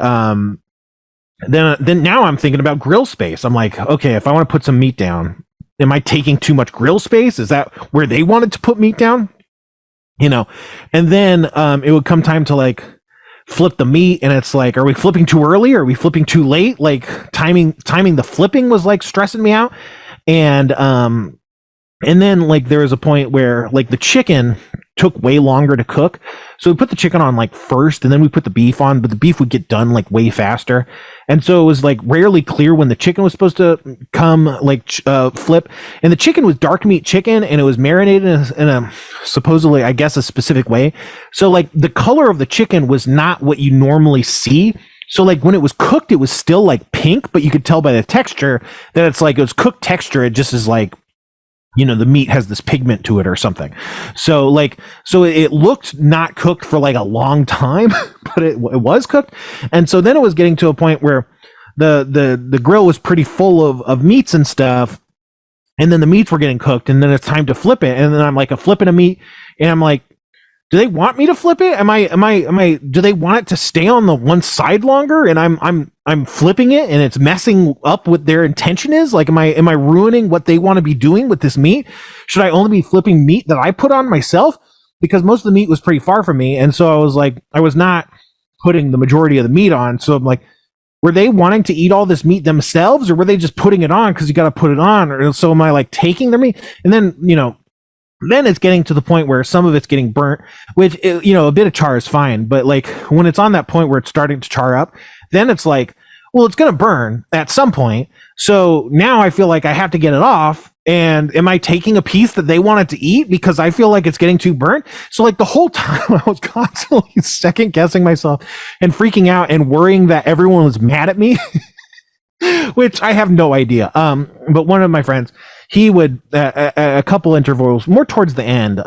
then now I'm thinking about grill space. I'm like, okay, if I want to put some meat down, am I taking too much grill space? Is that where they wanted to put meat down? You know, and then it would come time to like flip the meat, and it's like, are we flipping too early? Or are we flipping too late? Like timing the flipping was like stressing me out. And then like there was a point where like the chicken took way longer to cook. So we put the chicken on like first and then we put the beef on, but the beef would get done like way faster. And so it was like rarely clear when the chicken was supposed to come like flip. And the chicken was dark meat chicken and it was marinated in a supposedly, I guess, a specific way. So like the color of the chicken was not what you normally see. So like when it was cooked, it was still like pink, but you could tell by the texture that it's like it was cooked texture. It just is like, you know, the meat has this pigment to it or something. So it looked not cooked for like a long time, but it was cooked. And so then it was getting to a point where the grill was pretty full of meats and stuff. And then the meats were getting cooked and then it's time to flip it. And then I'm like flipping a meat and I'm like, do they want me to flip it? Do they want it to stay on the one side longer? And I'm flipping it and it's messing up what their intention is. Like, am I ruining what they want to be doing with this meat? Should I only be flipping meat that I put on myself? Because most of the meat was pretty far from me. And so I was like, I was not putting the majority of the meat on. So I'm like, were they wanting to eat all this meat themselves, or were they just putting it on because you got to put it on? Or so am I like taking their meat? And then, then it's getting to the point where some of it's getting burnt, which, a bit of char is fine. But like when it's on that point where it's starting to char up, then it's like, well, it's going to burn at some point. So now I feel like I have to get it off. And am I taking a piece that they wanted to eat because I feel like it's getting too burnt? So like the whole time I was constantly second guessing myself and freaking out and worrying that everyone was mad at me, which I have no idea. But one of my friends, he would a couple intervals more towards the end,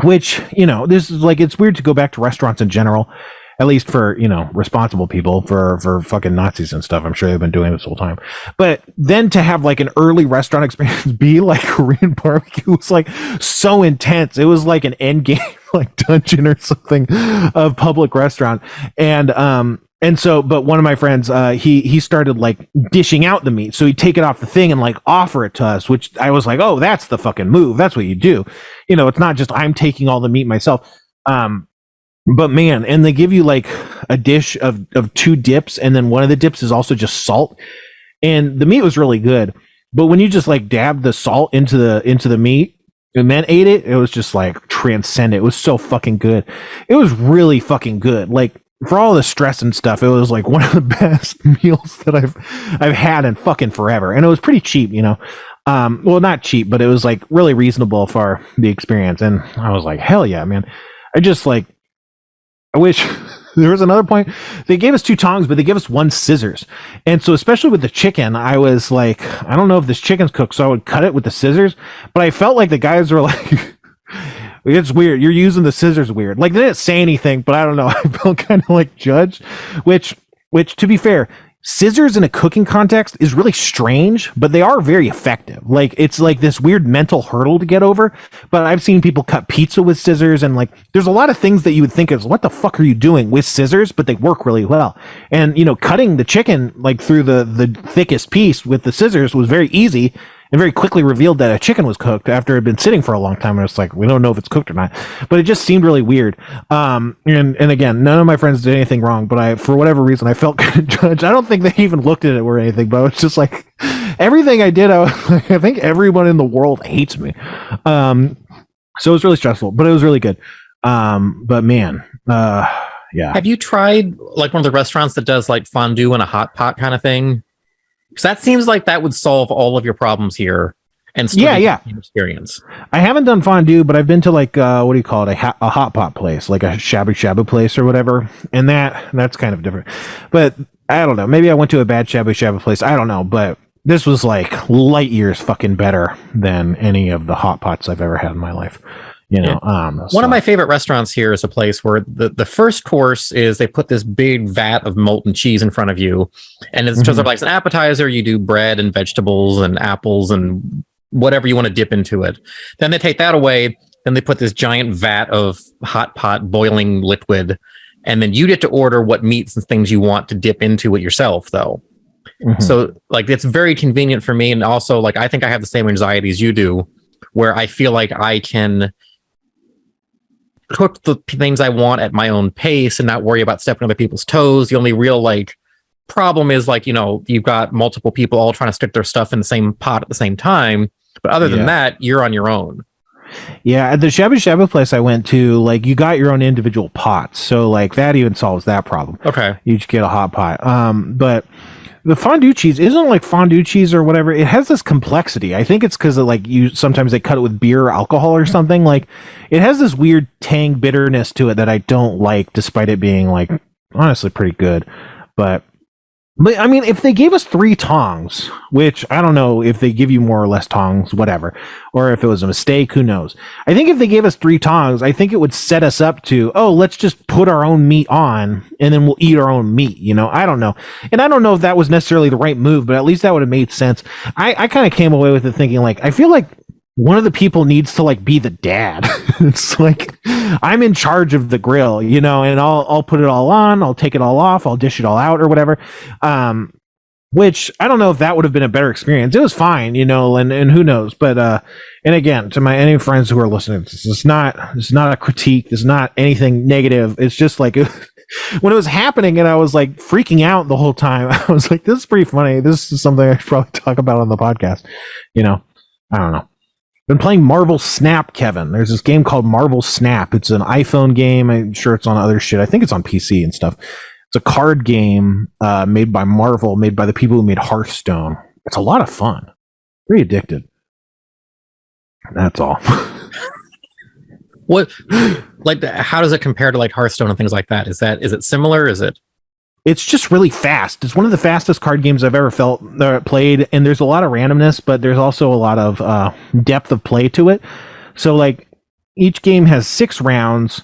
which, this is like, it's weird to go back to restaurants in general, at least for, responsible people, for fucking Nazis and stuff. I'm sure they've been doing this whole time. But then to have like an early restaurant experience be like Korean barbecue was like so intense. It was like an end game, like dungeon or something of public restaurant. And so, but one of my friends, he started like dishing out the meat. So he'd take it off the thing and like offer it to us, which I was like, oh, that's the fucking move. That's what you do. It's not just I'm taking all the meat myself. But man, and they give you like a dish of 2 dips. And then one of the dips is also just salt. And the meat was really good. But when you just like dab the salt into the meat and then ate it, it was just like transcendent. It was so fucking good. It was really fucking good. Like, for all the stress and stuff, it was like one of the best meals that I've had in fucking forever. And it was pretty cheap, well, not cheap, but it was like really reasonable for the experience. And I was like, hell yeah, man. I wish there was another point. They gave us 2 tongs, but they gave us 1 scissors. And so especially with the chicken, I was like, I don't know if this chicken's cooked, so I would cut it with the scissors. But I felt like the guys were like, it's weird. You're using the scissors weird. Like they didn't say anything, but I don't know. I felt kind of like judged, which to be fair, scissors in a cooking context is really strange, but they are very effective. Like it's like this weird mental hurdle to get over. But I've seen people cut pizza with scissors, and like there's a lot of things that you would think is what the fuck are you doing with scissors, but they work really well. And cutting the chicken like through the thickest piece with the scissors was very easy. And very quickly revealed that a chicken was cooked after it had been sitting for a long time. And it's like, we don't know if it's cooked or not. But it just seemed really weird. And again, none of my friends did anything wrong. But for whatever reason, I felt kind of judged. I don't think they even looked at it or anything. But it's just like, everything I did, I was like, I think everyone in the world hates me. So it was really stressful. But it was really good. But man, yeah. Have you tried like one of the restaurants that does like fondue in a hot pot kind of thing? Because that seems like that would solve all of your problems here and still yeah. experience. I haven't done fondue, but I've been to like what do you call it, a hot pot place, like a shabu shabu place or whatever, and that's kind of different. But I don't know. Maybe I went to a bad shabu shabu place. I don't know, but this was like light years fucking better than any of the hot pots I've ever had in my life. One of my favorite restaurants here is a place where the first course is they put this big vat of molten cheese in front of you, and it's just like as an appetizer. You do bread and vegetables and apples and whatever you want to dip into it. Then they take that away. Then they put this giant vat of hot pot boiling liquid, and then you get to order what meats and things you want to dip into it yourself, though. So like it's very convenient for me, and also like I think I have the same anxiety as you do, where I feel like I can cook the things I want at my own pace and not worry about stepping on other people's toes. The only real like problem is like, you've got multiple people all trying to stick their stuff in the same pot at the same time. But other than that, you're on your own. Yeah, at the shabu shabu place I went to, like you got your own individual pots. So like that even solves that problem. Okay. You just get a hot pot. But the fondue cheese isn't like fondue cheese or whatever. It has this complexity. I think it's because like sometimes they cut it with beer or alcohol or something. Like it has this weird tang bitterness to it that I don't like, despite it being like honestly pretty good. But I mean, if they gave us 3 tongs, which I don't know if they give you more or less tongs, whatever, or if it was a mistake, who knows? I think if they gave us 3 tongs, I think it would set us up to, let's just put our own meat on and then we'll eat our own meat. I don't know. And I don't know if that was necessarily the right move, but at least that would have made sense. I kind of came away with it thinking like, I feel like one of the people needs to like be the dad. It's like I'm in charge of the grill, and I'll put it all on, I'll take it all off, I'll dish it all out or whatever. Which I don't know if that would have been a better experience. It was fine, and who knows. But and again, to any friends who are listening, this is not a critique, this is not anything negative. It's just like when it was happening, and I was like freaking out the whole time. I was like, "This is pretty funny. This is something I should probably talk about on the podcast." I don't know. Been playing Marvel Snap, Kevin. There's this game called Marvel Snap. It's an iPhone game. I'm sure it's on other shit. I think it's on PC and stuff. It's a card game made by Marvel, made by the people who made Hearthstone. It's a lot of fun. Very addicted. That's all. What, like, how does it compare to like Hearthstone and things like that? Is it similar? Is it? It's just really fast. It's one of the fastest card games I've ever played, and there's a lot of randomness, but there's also a lot of depth of play to it. So, like, each game has 6 rounds,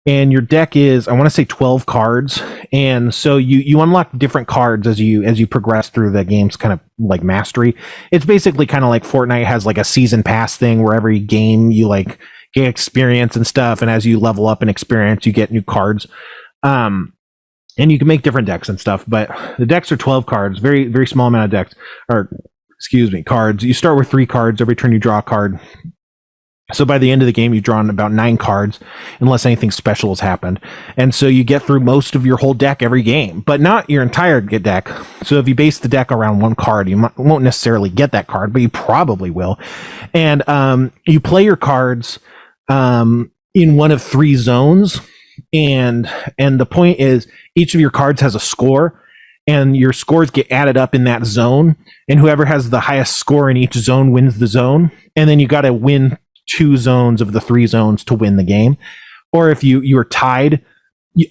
and your deck is, I want to say, 12 cards, and so you unlock different cards as you progress through the game's kind of like mastery. It's basically kind of like Fortnite has like a season pass thing where every game you like get experience and stuff, and as you level up in experience, you get new cards. And you can make different decks and stuff, but the decks are 12 cards, very, very small amount of decks, cards. You start with 3 cards. Every turn you draw a card. So by the end of the game, you've drawn about 9 cards, unless anything special has happened. And so you get through most of your whole deck every game, but not your entire deck. So if you base the deck around one card, you won't necessarily get that card, but you probably will. And you play your cards in one of 3 zones. And the point is, each of your cards has a score, and your scores get added up in that zone, and whoever has the highest score in each zone wins the zone. And then you got to win 2 zones of the 3 zones to win the game. Or if you are tied,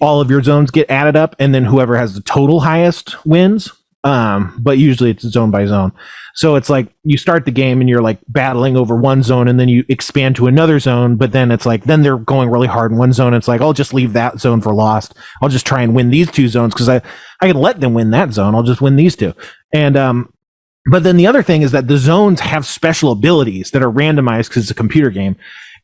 all of your zones get added up, and then whoever has the total highest wins. But usually it's zone by zone. So it's like you start the game and you're like battling over one zone, and then you expand to another zone, but then it's like, then they're going really hard in one zone. It's like, I'll just leave that zone for lost. I'll just try and win these 2 zones because I can let them win that zone. I'll just win these 2. And but then the other thing is that the zones have special abilities that are randomized because it's a computer game.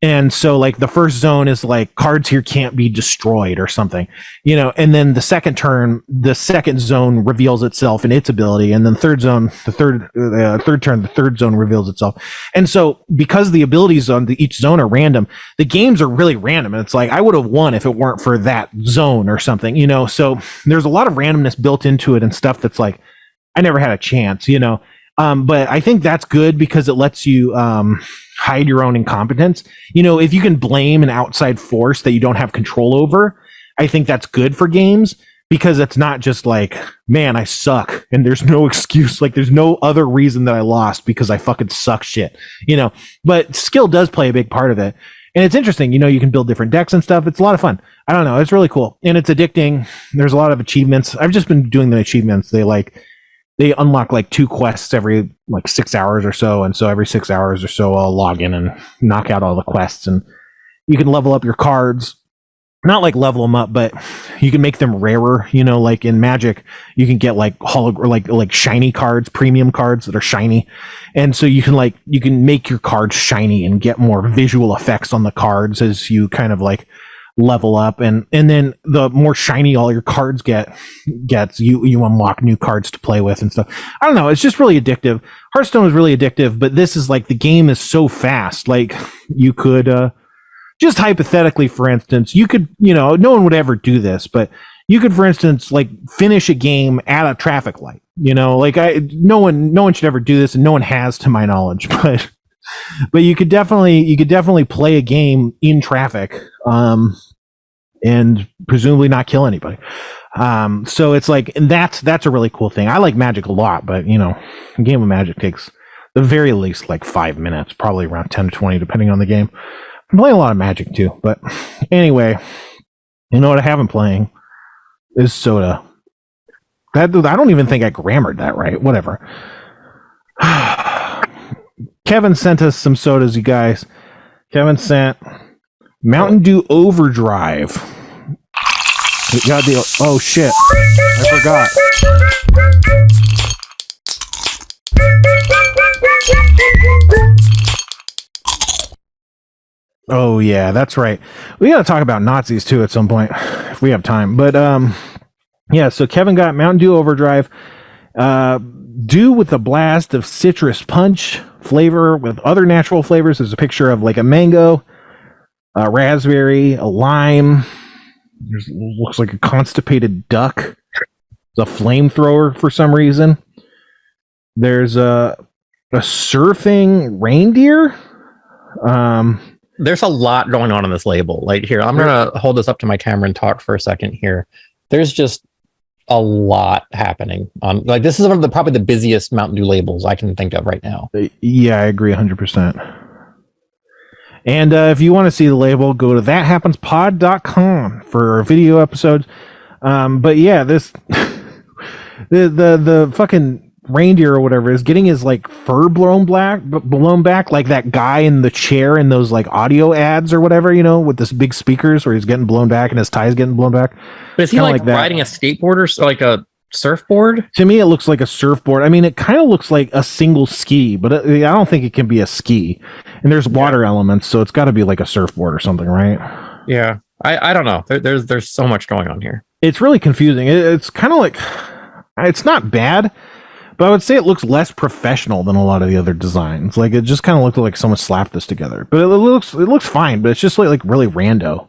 And so like the first zone is like cards here can't be destroyed or something, and then the second zone reveals itself and its ability. And then third turn, the third zone reveals itself. And so because the abilities on each zone are random, the games are really random. And it's like, I would have won if it weren't for that zone or something, so there's a lot of randomness built into it and stuff that's like, I never had a chance, but I think that's good because it lets you hide your own incompetence. If you can blame an outside force that you don't have control over, I think that's good for games because it's not just like, man, I suck and there's no excuse. Like there's no other reason that I lost because I fucking suck shit, but skill does play a big part of it. And it's interesting, you can build different decks and stuff. It's a lot of fun. I don't know. It's really cool. And it's addicting. There's a lot of achievements. I've just been doing the achievements. They unlock like 2 quests every like 6 hours or so. And so every 6 hours or so, I'll log in and knock out all the quests. And you can level up your cards, not like level them up, but you can make them rarer. Like in Magic, you can get like like shiny cards, premium cards that are shiny. And so you can make your cards shiny and get more visual effects on the cards as you kind of like level up, and then the more shiny all your cards gets, you unlock new cards to play with and stuff. I don't know, it's just really addictive. Hearthstone is really addictive, but this is like, the game is so fast. Like you could just hypothetically, for instance, you could, no one would ever do this, but you could, for instance, like finish a game at a traffic light. Like no one should ever do this, and no one has, to my knowledge, but you could definitely play a game in traffic, and presumably not kill anybody. So it's like, and that's a really cool thing. I like Magic a lot, but a game of Magic takes the very least like 5 minutes, probably around 10 to 20, depending on the game. I'm playing a lot of Magic too, but anyway, what I haven't playing is Soda. I don't even think I grammared that right. Whatever. Kevin sent us some sodas, you guys. Kevin sent Mountain Dew Overdrive. Oh shit, I forgot. Oh yeah, that's right. We gotta talk about Nazis too at some point if we have time. But yeah, so Kevin got Mountain Dew Overdrive, Dew with a blast of citrus punch flavor with other natural flavors. There's a picture of like a mango, a raspberry, a lime, Looks like a constipated duck. A flamethrower for some reason. There's a surfing reindeer. There's a lot going on this label. Like here, I'm gonna hold this up to my camera and talk for a second here. There's just a lot happening on. Like this is one of the probably the busiest Mountain Dew labels I can think of right now. Yeah, I agree 100%. And if you want to see the label, go to thathappenspod.com for video episodes. But yeah, this the fucking reindeer or whatever is getting his like fur blown back like that guy in the chair in those like audio ads or whatever, you know, with this big speakers where he's getting blown back and his tie's getting blown back. But is he like riding a skateboard or like a surfboard? To me, it looks like a surfboard. I mean, it kind of looks like a single ski, but I don't think it can be a ski. And there's water elements, so it's got to be like a surfboard or something, right? Yeah, I don't know. There's so much going on here. It's really confusing. It's kind of like, it's not bad, but I would say it looks less professional than a lot of the other designs. Like it just kind of looked like someone slapped this together. But it looks fine, but it's just like really rando.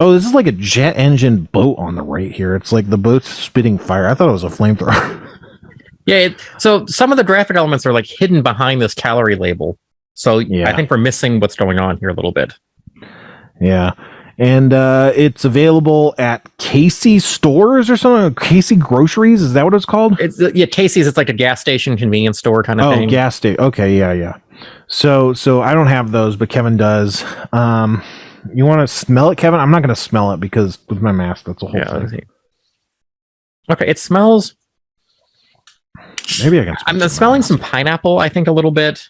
Oh, this is like a jet engine boat on the right here. It's like the boat's spitting fire. I thought it was a flamethrower. Yeah, so some of the graphic elements are like hidden behind this calorie label. So yeah. I think we're missing what's going on here a little bit. Yeah. And it's available at Casey Stores or something. Casey Groceries, is that what it's called? Yeah, Casey's. It's like a gas station convenience store kind of thing. Oh, gas station. Okay, yeah. So I don't have those, but Kevin does. You want to smell it, Kevin? I'm not going to smell it because with my mask, that's a whole thing. Okay, it smells. Maybe I can. I'm smelling some pineapple. I think a little bit.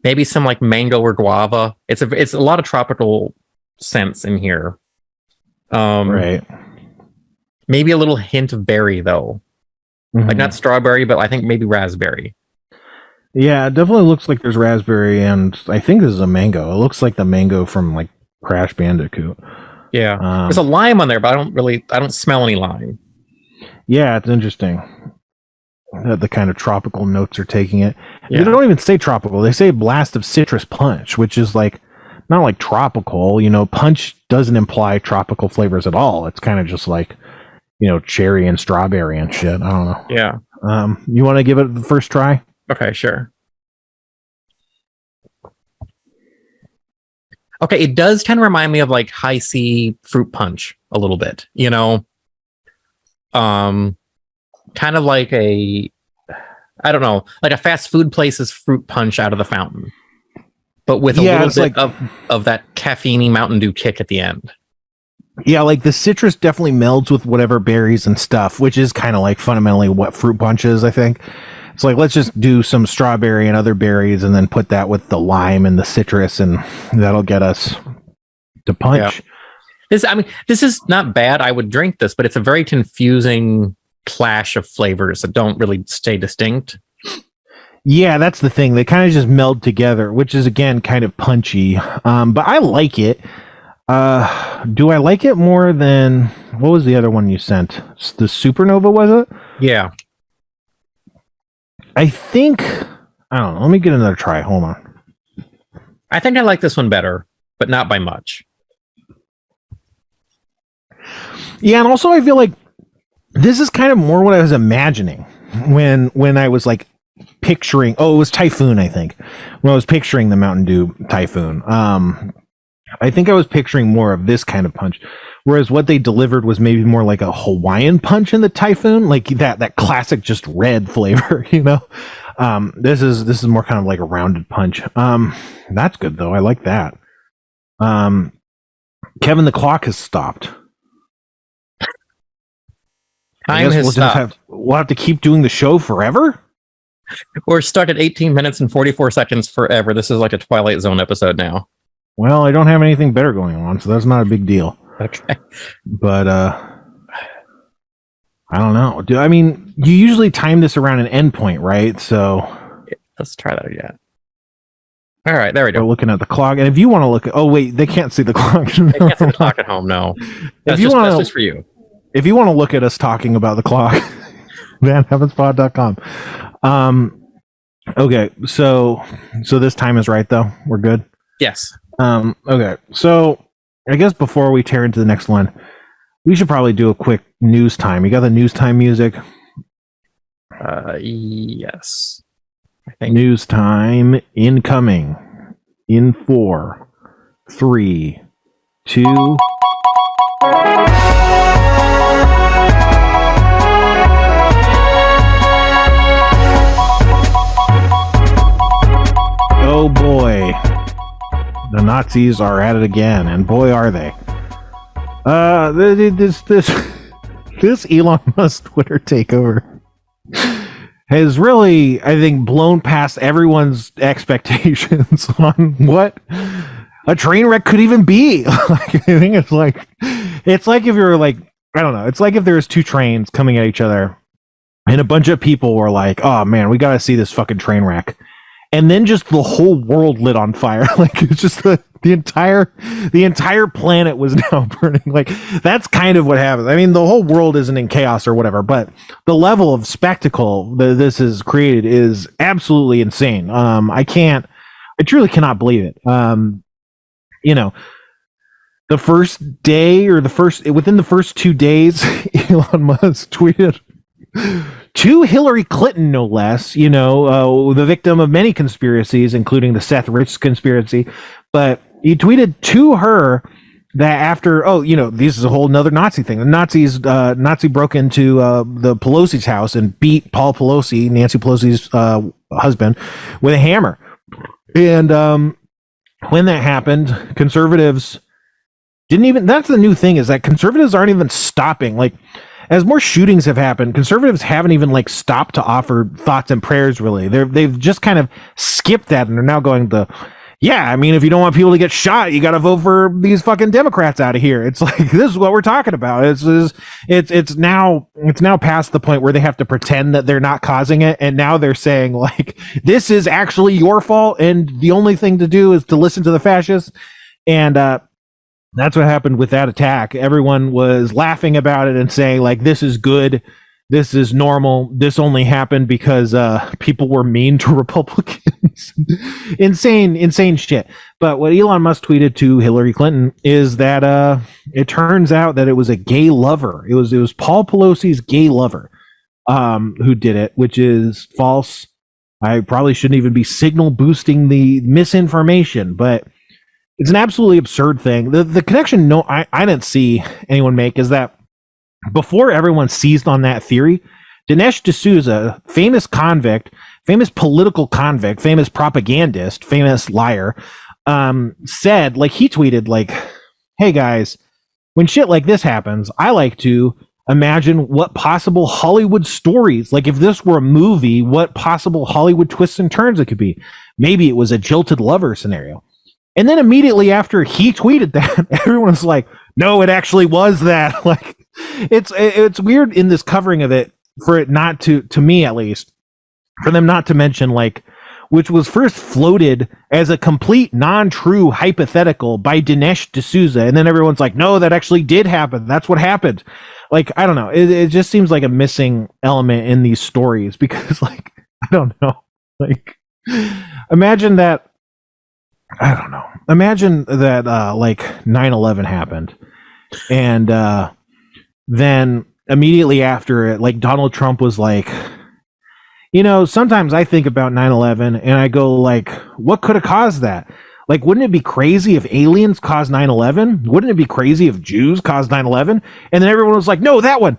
Maybe some like mango or guava. It's a lot of tropical scents in here. Right. Maybe a little hint of berry though, like not strawberry, but I think maybe raspberry. Yeah, it definitely looks like there's raspberry, and I think this is a mango. It looks like the mango from like Crash Bandicoot. Yeah, there's a lime on there, but I don't smell any lime. Yeah, it's interesting that the kind of tropical notes are taking it. Yeah. They don't even say tropical. They say blast of citrus punch, which is like not like tropical. You know, punch doesn't imply tropical flavors at all. It's kind of just like, you know, cherry and strawberry and shit. I don't know. Yeah. You want to give it the first try? Okay, sure. Okay, it does kind of remind me of like high C fruit punch a little bit, you know? Kind of like I don't know, like a fast food place's fruit punch out of the fountain, but with a little bit of that caffeine-y Mountain Dew kick at the end. Yeah, like the citrus definitely melds with whatever berries and stuff, which is kind of like fundamentally what fruit punch is, I think. It's like, let's just do some strawberry and other berries and then put that with the lime and the citrus, and that'll get us to punch. Yeah. This is not bad. I would drink this, but it's a very confusing clash of flavors that don't really stay distinct. Yeah, that's the thing. They kind of just meld together, which is, again, kind of punchy. But I like it. Do I like it more than... What was the other one you sent? The Supernova, was it? Yeah. I think... I don't know. Let me get another try. Hold on. I think I like this one better, but not by much. Yeah, and also I feel like this is kind of more what I was imagining when I was like picturing... Oh, it was Typhoon, I think. When I was picturing the Mountain Dew Typhoon. I think I was picturing more of this kind of punch, whereas what they delivered was maybe more like a Hawaiian punch in the Typhoon, like that classic just red flavor, you know. This is more kind of like a rounded punch. That's good though. I like that. Kevin, the clock has stopped. Time has stopped. We'll have to keep doing the show forever. We're stuck at 18 minutes and 44 seconds forever. This is like a Twilight Zone episode now. Well, I don't have anything better going on, so that's not a big deal. Okay. But I don't know. You usually time this around an endpoint, right? So let's try that again. All right, there we go. We're looking at the clock, and if you want to look at... Oh, wait, they can't see the clock. They can't see the clock at home, no. That's just for you. If you want to look at us talking about the clock, thathappenspod.com. Okay, so this time is right, though? We're good? Yes. Okay, so I guess before we tear into the next one, we should probably do a quick news time. You got the news time music? Yes. I think. News time incoming in 4, 3, 2. Oh boy. The Nazis are at it again, and boy are they. This Elon Musk Twitter takeover has really, I think, blown past everyone's expectations on what a train wreck could even be. Like, I think it's like if you're like, I don't know, it's like if there was two trains coming at each other and a bunch of people were like, oh man, we gotta see this fucking train wreck. And then just the whole world lit on fire. Like, it's just the entire planet was now burning. Like, that's kind of what happens. I mean, the whole world isn't in chaos or whatever, but the level of spectacle that this has created is absolutely insane. I truly cannot believe it. You know, the first day or within the first 2 days, Elon Musk tweeted to Hillary Clinton, no less, the victim of many conspiracies, including the Seth Rich conspiracy. But he tweeted to her that after, this is a whole nother Nazi thing. The Nazi broke into the Pelosi's house and beat Paul Pelosi, Nancy Pelosi's husband, with a hammer. And when that happened, conservatives didn't even, that's the new thing, is that conservatives aren't even stopping. Like, as more shootings have happened, conservatives haven't even stopped to offer thoughts and prayers. Really, they've just kind of skipped that, and they're now going yeah. I mean, if you don't want people to get shot, you got to vote for these fucking Democrats out of here. It's like, this is what we're talking about. It's now past the point where they have to pretend that they're not causing it, and now they're saying this is actually your fault, and the only thing to do is to listen to the fascists. And that's what happened with that attack. Everyone was laughing about it and saying, this is good. This is normal. This only happened because people were mean to Republicans. insane shit. But what Elon Musk tweeted to Hillary Clinton is that it turns out that it was a gay lover. It was Paul Pelosi's gay lover who did it, which is false. I probably shouldn't even be signal boosting the misinformation, but it's an absolutely absurd thing. The connection I didn't see anyone make is that before everyone seized on that theory, Dinesh D'Souza, famous convict, famous political convict, famous propagandist, famous liar, said, he tweeted, hey guys, when shit like this happens, I like to imagine what possible Hollywood stories, if this were a movie, what possible Hollywood twists and turns it could be. Maybe it was a jilted lover scenario. And then immediately after he tweeted that, everyone was like, no, it actually was that. It's weird in this covering of it for it not to me at least, for them not to mention, which was first floated as a complete non-true hypothetical by Dinesh D'Souza. And then everyone's like, no, that actually did happen. That's what happened. I don't know. It just seems like a missing element in these stories because, I don't know. Imagine that. I don't know. Imagine that 9/11 happened, and then immediately after it, Donald Trump was sometimes I think about 9/11 and I go, what could have caused that? Wouldn't it be crazy if aliens caused 9/11? Wouldn't it be crazy if Jews caused 9/11? And then everyone was like, no, that one,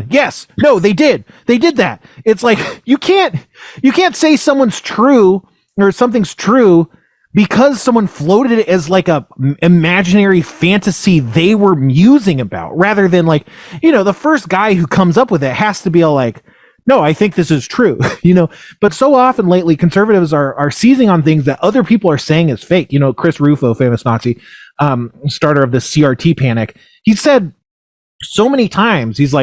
yes, no, they did that. It's you can't say someone's true or something's true because someone floated it as a imaginary fantasy they were musing about, rather than the first guy who comes up with it has to be no, I think this is true, but so often lately conservatives are seizing on things that other people are saying is fake. Chris Rufo, famous Nazi, starter of the CRT panic, he said so many times, he's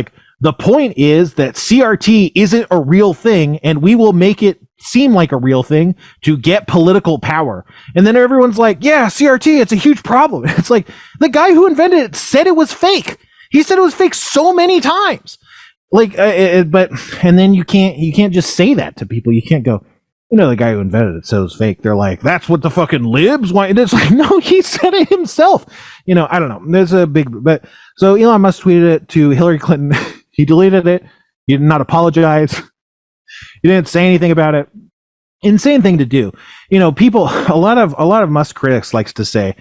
the point is that CRT isn't a real thing and we will make it seem like a real thing to get political power. And then everyone's like, yeah, CRT, it's a huge problem. It's the guy who invented it said it was fake. He said it was fake so many times. But and then you can't just say that to people. You can't go, the guy who invented it, so it's fake. They're like, that's what the fucking libs want. And it's like, no, he said it himself. I don't know. There's a big, but so Elon Musk tweeted it to Hillary Clinton. He deleted it. He did not apologize. He didn't say anything about it. Insane thing to do. People, a lot of Musk critics likes to say,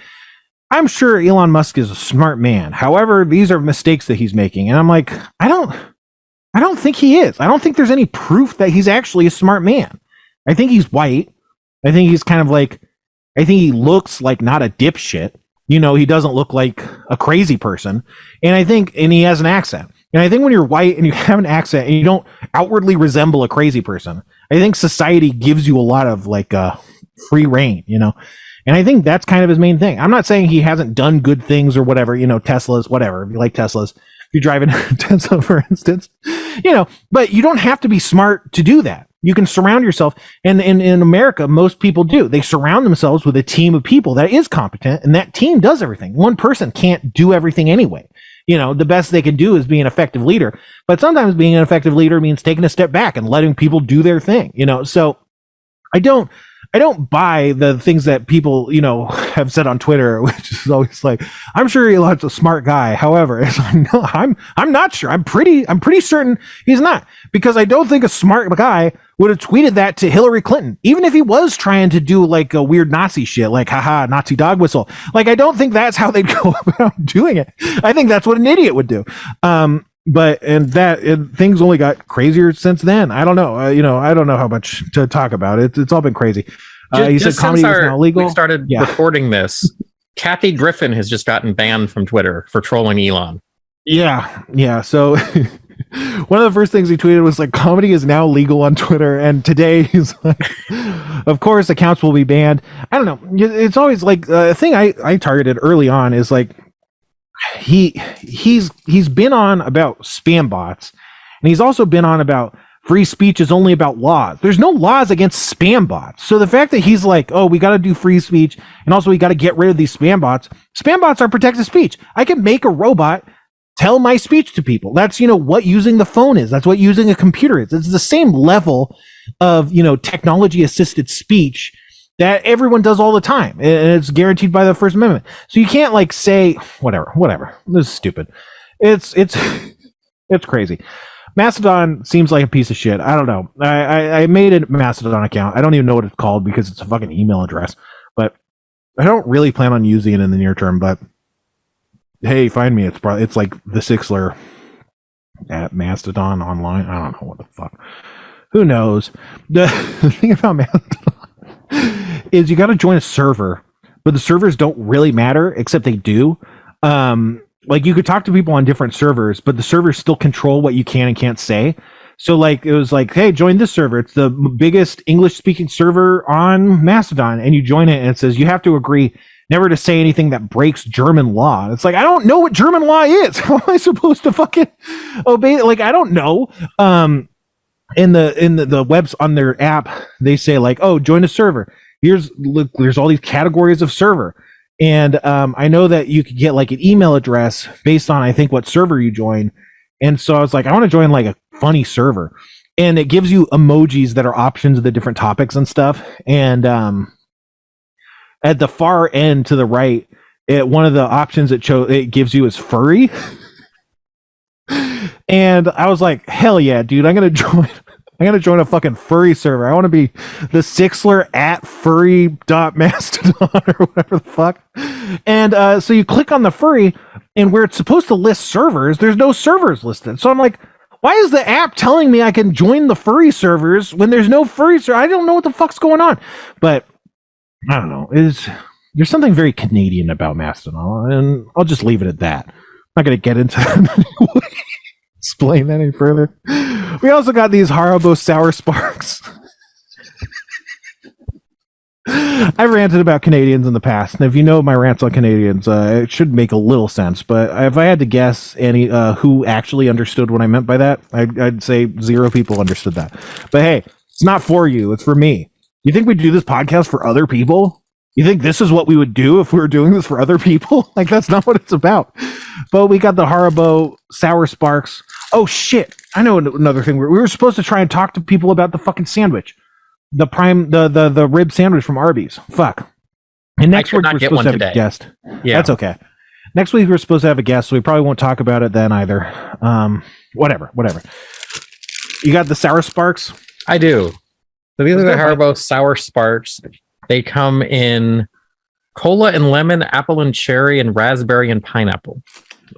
I'm sure Elon Musk is a smart man. However, these are mistakes that he's making. And I'm like, I don't think he is. I don't think there's any proof that he's actually a smart man. I think he's white. I think he's kind of like, I think he looks like not a dipshit. He doesn't look like a crazy person. And he has an accent. And I think when you're white and you have an accent and you don't outwardly resemble a crazy person, I think society gives you a lot of like free reign, And I think that's kind of his main thing. I'm not saying he hasn't done good things or whatever, Teslas, whatever. If you like Teslas, if you're driving a Tesla, for instance, but you don't have to be smart to do that. You can surround yourself. And in America, most people do. They surround themselves with a team of people that is competent, and that team does everything. One person can't do everything anyway. The best they can do is be an effective leader. But sometimes being an effective leader means taking a step back and letting people do their thing, So I don't buy the things that people, have said on Twitter, which is always like, I'm sure Elon's a smart guy. However, it's like, no, I'm not sure. I'm pretty certain he's not, because I don't think a smart guy would have tweeted that to Hillary Clinton, even if he was trying to do like a weird Nazi shit, like, haha, Nazi dog whistle. Like, I don't think that's how they'd go about doing it. I think that's what an idiot would do. Things only got crazier since then. I don't know. I don't know how much to talk about. It's all been crazy. He said comedy was now legal. We started recording this. Kathy Griffin has just gotten banned from Twitter for trolling Elon. Yeah. So one of the first things he tweeted was like, comedy is now legal on Twitter. And today he's like, of course, accounts will be banned. I don't know. It's always like a thing I targeted early on is like, he's been on about spam bots, and he's also been on about free speech is only about laws. There's no laws against spam bots. So the fact that he's like, oh, we got to do free speech, and also we got to get rid of these spam bots. Spam bots are protected speech. I can make a robot tell my speech to people. That's, what using the phone is. That's what using a computer is. It's the same level of, technology assisted speech that everyone does all the time, and it's guaranteed by the First Amendment. So you can't like say whatever. This is stupid. It's crazy. Mastodon seems like a piece of shit. I don't know. I made a Mastodon account. I don't even know what it's called because it's a fucking email address. But I don't really plan on using it in the near term. But hey, find me. It's like the Sixler at Mastodon online. I don't know what the fuck. Who knows? The thing about Mastodon is you got to join a server, but the servers don't really matter, except they do. Like you could talk to people on different servers, but the servers still control what you can and can't say. So like it was like, hey, join this server. It's the biggest English speaking server on Mastodon, and you join it, and it says you have to agree never to say anything that breaks German law. It's like, I don't know what German law is. How am I supposed to fucking obey it? Like, I don't know. In the webs on their app, they say like, oh, join a server. There's all these categories of server. And I know that you could get like an email address based on, I think, what server you join. And so I was like, I want to join like a funny server. And it gives you emojis that are options of the different topics and stuff. And at the far end to the right, one of the options it gives you is furry. And I was like, hell yeah, dude, I'm gonna join a fucking furry server. I want to be the Sixler at furry.mastodon or whatever the fuck. And so you click on the furry, and where it's supposed to list servers, there's no servers listed. So I'm like, why is the app telling me I can join the furry servers when there's no furry server? I don't know what the fuck's going on. But I don't know. There's something very Canadian about Mastodon, and I'll just leave it at that. I'm not going to get into that. Explain that any further. We also got these Haribo sour sparks. I've ranted about Canadians in the past, and if you know my rants on Canadians, it should make a little sense. But if I had to guess any who actually understood what I meant by that, I'd say 0 people understood that. But hey, it's not for you; it's for me. You think we do this podcast for other people? You think this is what we would do if we were doing this for other people? Like, that's not what it's about. But we got the Haribo sour sparks. Oh shit! I know another thing. We were supposed to try and talk to people about the fucking sandwich. the rib sandwich from Arby's. Fuck. And next week we're supposed to have a guest. Yeah, that's okay. Next week we're supposed to have a guest, so we probably won't talk about it then either. Whatever. You got the sour sparks? I do. So these are the Haribo Sour Sparks. They come in cola and lemon, apple and cherry, and raspberry and pineapple.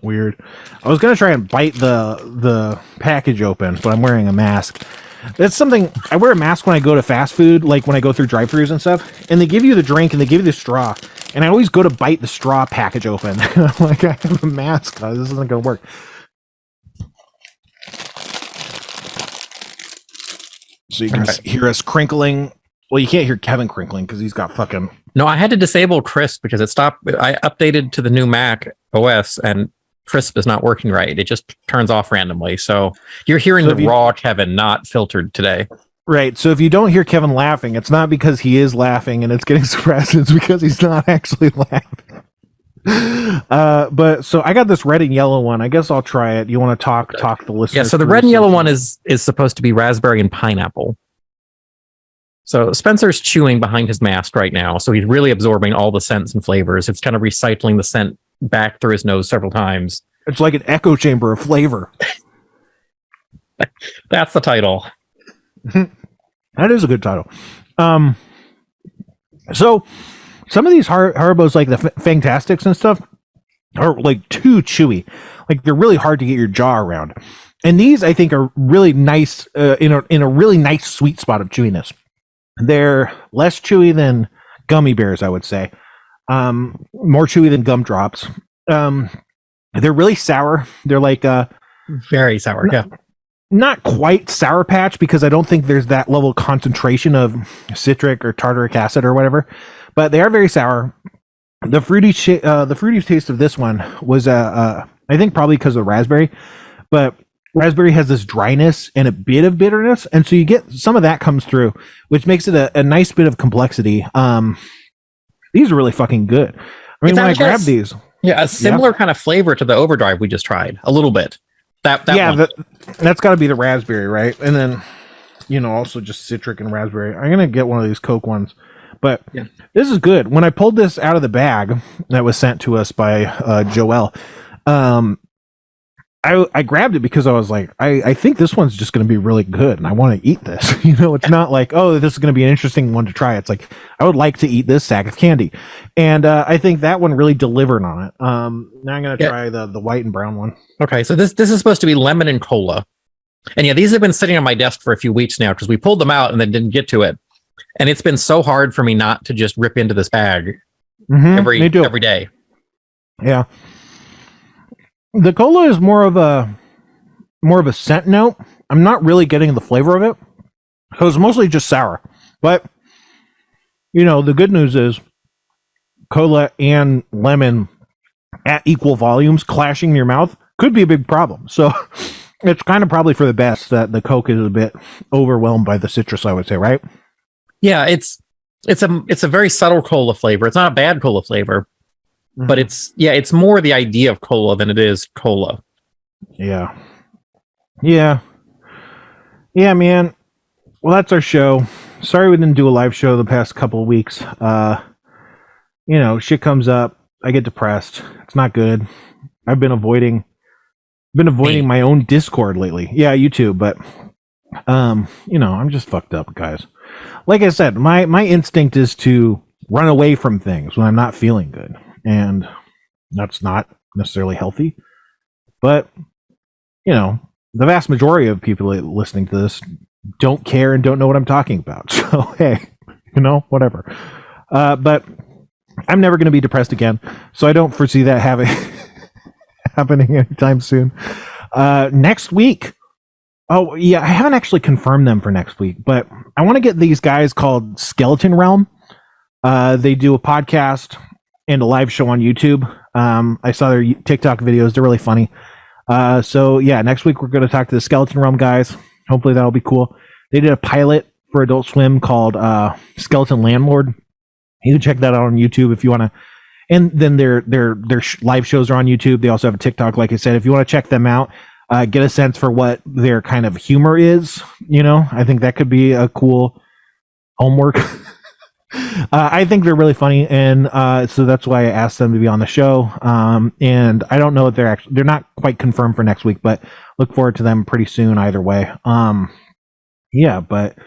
Weird. I was gonna try and bite the package open, but I'm wearing a mask. That's something I wear a mask when I go to fast food, like when I go through drive-thrus and stuff, and they give you the drink and they give you the straw, and I always go to bite the straw package open. I'm like, I have a mask. This isn't gonna work. So you can hear us crinkling. Well, you can't hear Kevin crinkling because he's got fucking. No, I had to disable Crisp because it stopped. I updated to the new Mac OS and Crisp is not working right. It just turns off randomly. So you're hearing the raw Kevin, not filtered today. Right. So if you don't hear Kevin laughing, it's not because he is laughing and it's getting suppressed. It's because he's not actually laughing. But so I got this red and yellow one. I guess I'll try it. You want to talk the listeners? Yeah. So the red and yellow one is supposed to be raspberry and pineapple. So Spencer's chewing behind his mask right now. So he's really absorbing all the scents and flavors. It's kind of recycling the scent back through his nose several times. It's like an echo chamber of flavor. That's the title. That is a good title. So some of these Haribos, like the Fantastics and stuff, are like too chewy. Like they're really hard to get your jaw around. And these, I think, are really nice in a really nice sweet spot of chewiness. They're less chewy than gummy bears, I would say. More chewy than gumdrops. They're really sour. They're like very sour. Not quite Sour Patch because I don't think there's that level of concentration of citric or tartaric acid or whatever. But they are very sour. The fruity taste of this one was I think probably because of raspberry, but raspberry has this dryness and a bit of bitterness, and so you get some of that comes through, which makes it a nice bit of complexity. These are really fucking good. I mean, when I grab these, a similar kind of flavor to the Overdrive we just tried, a little bit. That's got to be the raspberry, right? And then, also just citric and raspberry. I'm gonna get one of these Coke ones, but this is good. When I pulled this out of the bag that was sent to us by Joelle, I grabbed it because I was like, I think this one's just going to be really good and I want to eat this. It's not like, oh, this is going to be an interesting one to try. It's like, I would like to eat this sack of candy. And I think that one really delivered on it. Now I'm going to try the white and brown one. Okay, so this is supposed to be lemon and cola. And these have been sitting on my desk for a few weeks now because we pulled them out and then didn't get to it. And it's been so hard for me not to just rip into this bag every day. Yeah. The cola is more of a scent note. I'm not really getting the flavor of it. So it's mostly just sour. But the good news is cola and lemon at equal volumes clashing in your mouth could be a big problem. So it's kind of probably for the best that the Coke is a bit overwhelmed by the citrus, I would say, right? Yeah, it's a very subtle cola flavor. It's not a bad cola flavor. But it's more the idea of cola than it is cola. Yeah, man. Well, that's our show. Sorry we didn't do a live show the past couple of weeks. Shit comes up. I get depressed. It's not good. I've been avoiding my own Discord lately. Yeah, you too. But I'm just fucked up, guys. Like I said, my instinct is to run away from things when I'm not feeling good. And that's not necessarily healthy. But, the vast majority of people listening to this don't care and don't know what I'm talking about. So, hey, whatever. But I'm never going to be depressed again. So I don't foresee that happening anytime soon. Next week. Oh, yeah, I haven't actually confirmed them for next week. But I want to get these guys called Skeleton Realm. They do a podcast and a live show on YouTube. I saw their TikTok videos. They're really funny. So yeah, next week we're going to talk to the Skeleton Realm guys. Hopefully that'll be cool. They did a pilot for Adult Swim called Skeleton Landlord. You can check that out on YouTube if you want to. And then their live shows are on YouTube. They also have a TikTok, like I said. If you want to check them out, get a sense for what their kind of humor is, I think that could be a cool homework. I think they're really funny, and so that's why I asked them to be on the show. And I don't know if they're not quite confirmed for next week, but look forward to them pretty soon either way. Yeah, but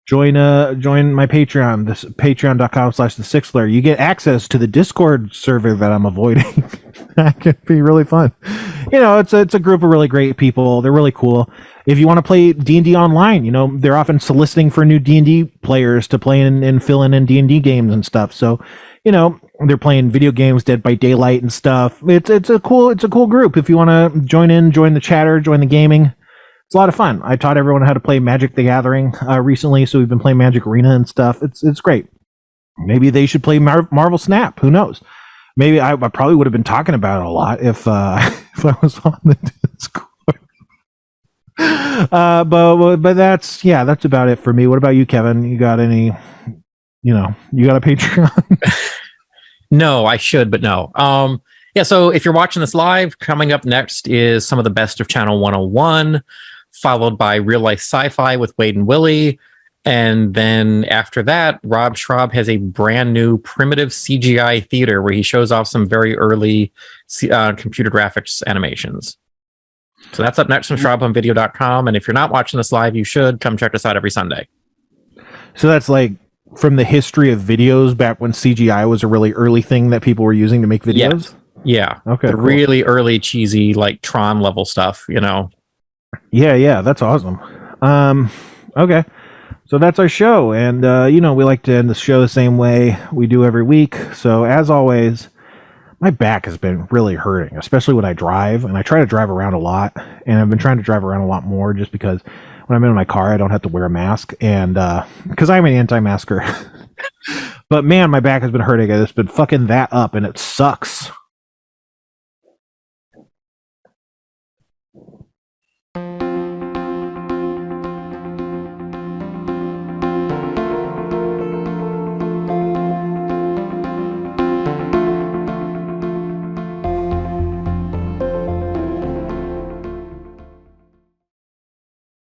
join my Patreon, this patreon.com/the6layer. You get access to the Discord server that I'm avoiding. That could be really fun. It's a group of really great people. They're really cool. If you want to play D&D online, they're often soliciting for new D&D players to play and fill in D&D games and stuff. So, they're playing video games, Dead by Daylight and stuff. It's a cool group. If you want to join the chatter, join the gaming. It's a lot of fun. I taught everyone how to play Magic the Gathering recently, so we've been playing Magic Arena and stuff. It's great. Maybe they should play Marvel Snap. Who knows? Maybe I probably would have been talking about it a lot if if I was on the Discord. But that's about it for me. What about you, Kevin? You got any? You got a Patreon? No, I should, but no. Yeah. So if you're watching this live, coming up next is some of the best of Channel 101, followed by Real Life Sci-Fi with Wade and Willie. And then after that, Rob Schraub has a brand new primitive CGI theater where he shows off some very early computer graphics animations. So that's up next from SchraubOnVideo.com. And if you're not watching this live, you should come check us out every Sunday. So that's like from the history of videos back when CGI was a really early thing that people were using to make videos? Yeah. Okay. The really early cheesy, like Tron level stuff, Yeah, that's awesome. Okay. So that's our show, and we like to end the show the same way we do every week. So as always, my back has been really hurting, especially when I drive, and I try to drive around a lot, and I've been trying to drive around a lot more just because when I'm in my car, I don't have to wear a mask, and because I'm an anti-masker. But man, my back has been hurting. I've just been fucking that up, and it sucks.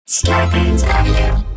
Starburns Audio.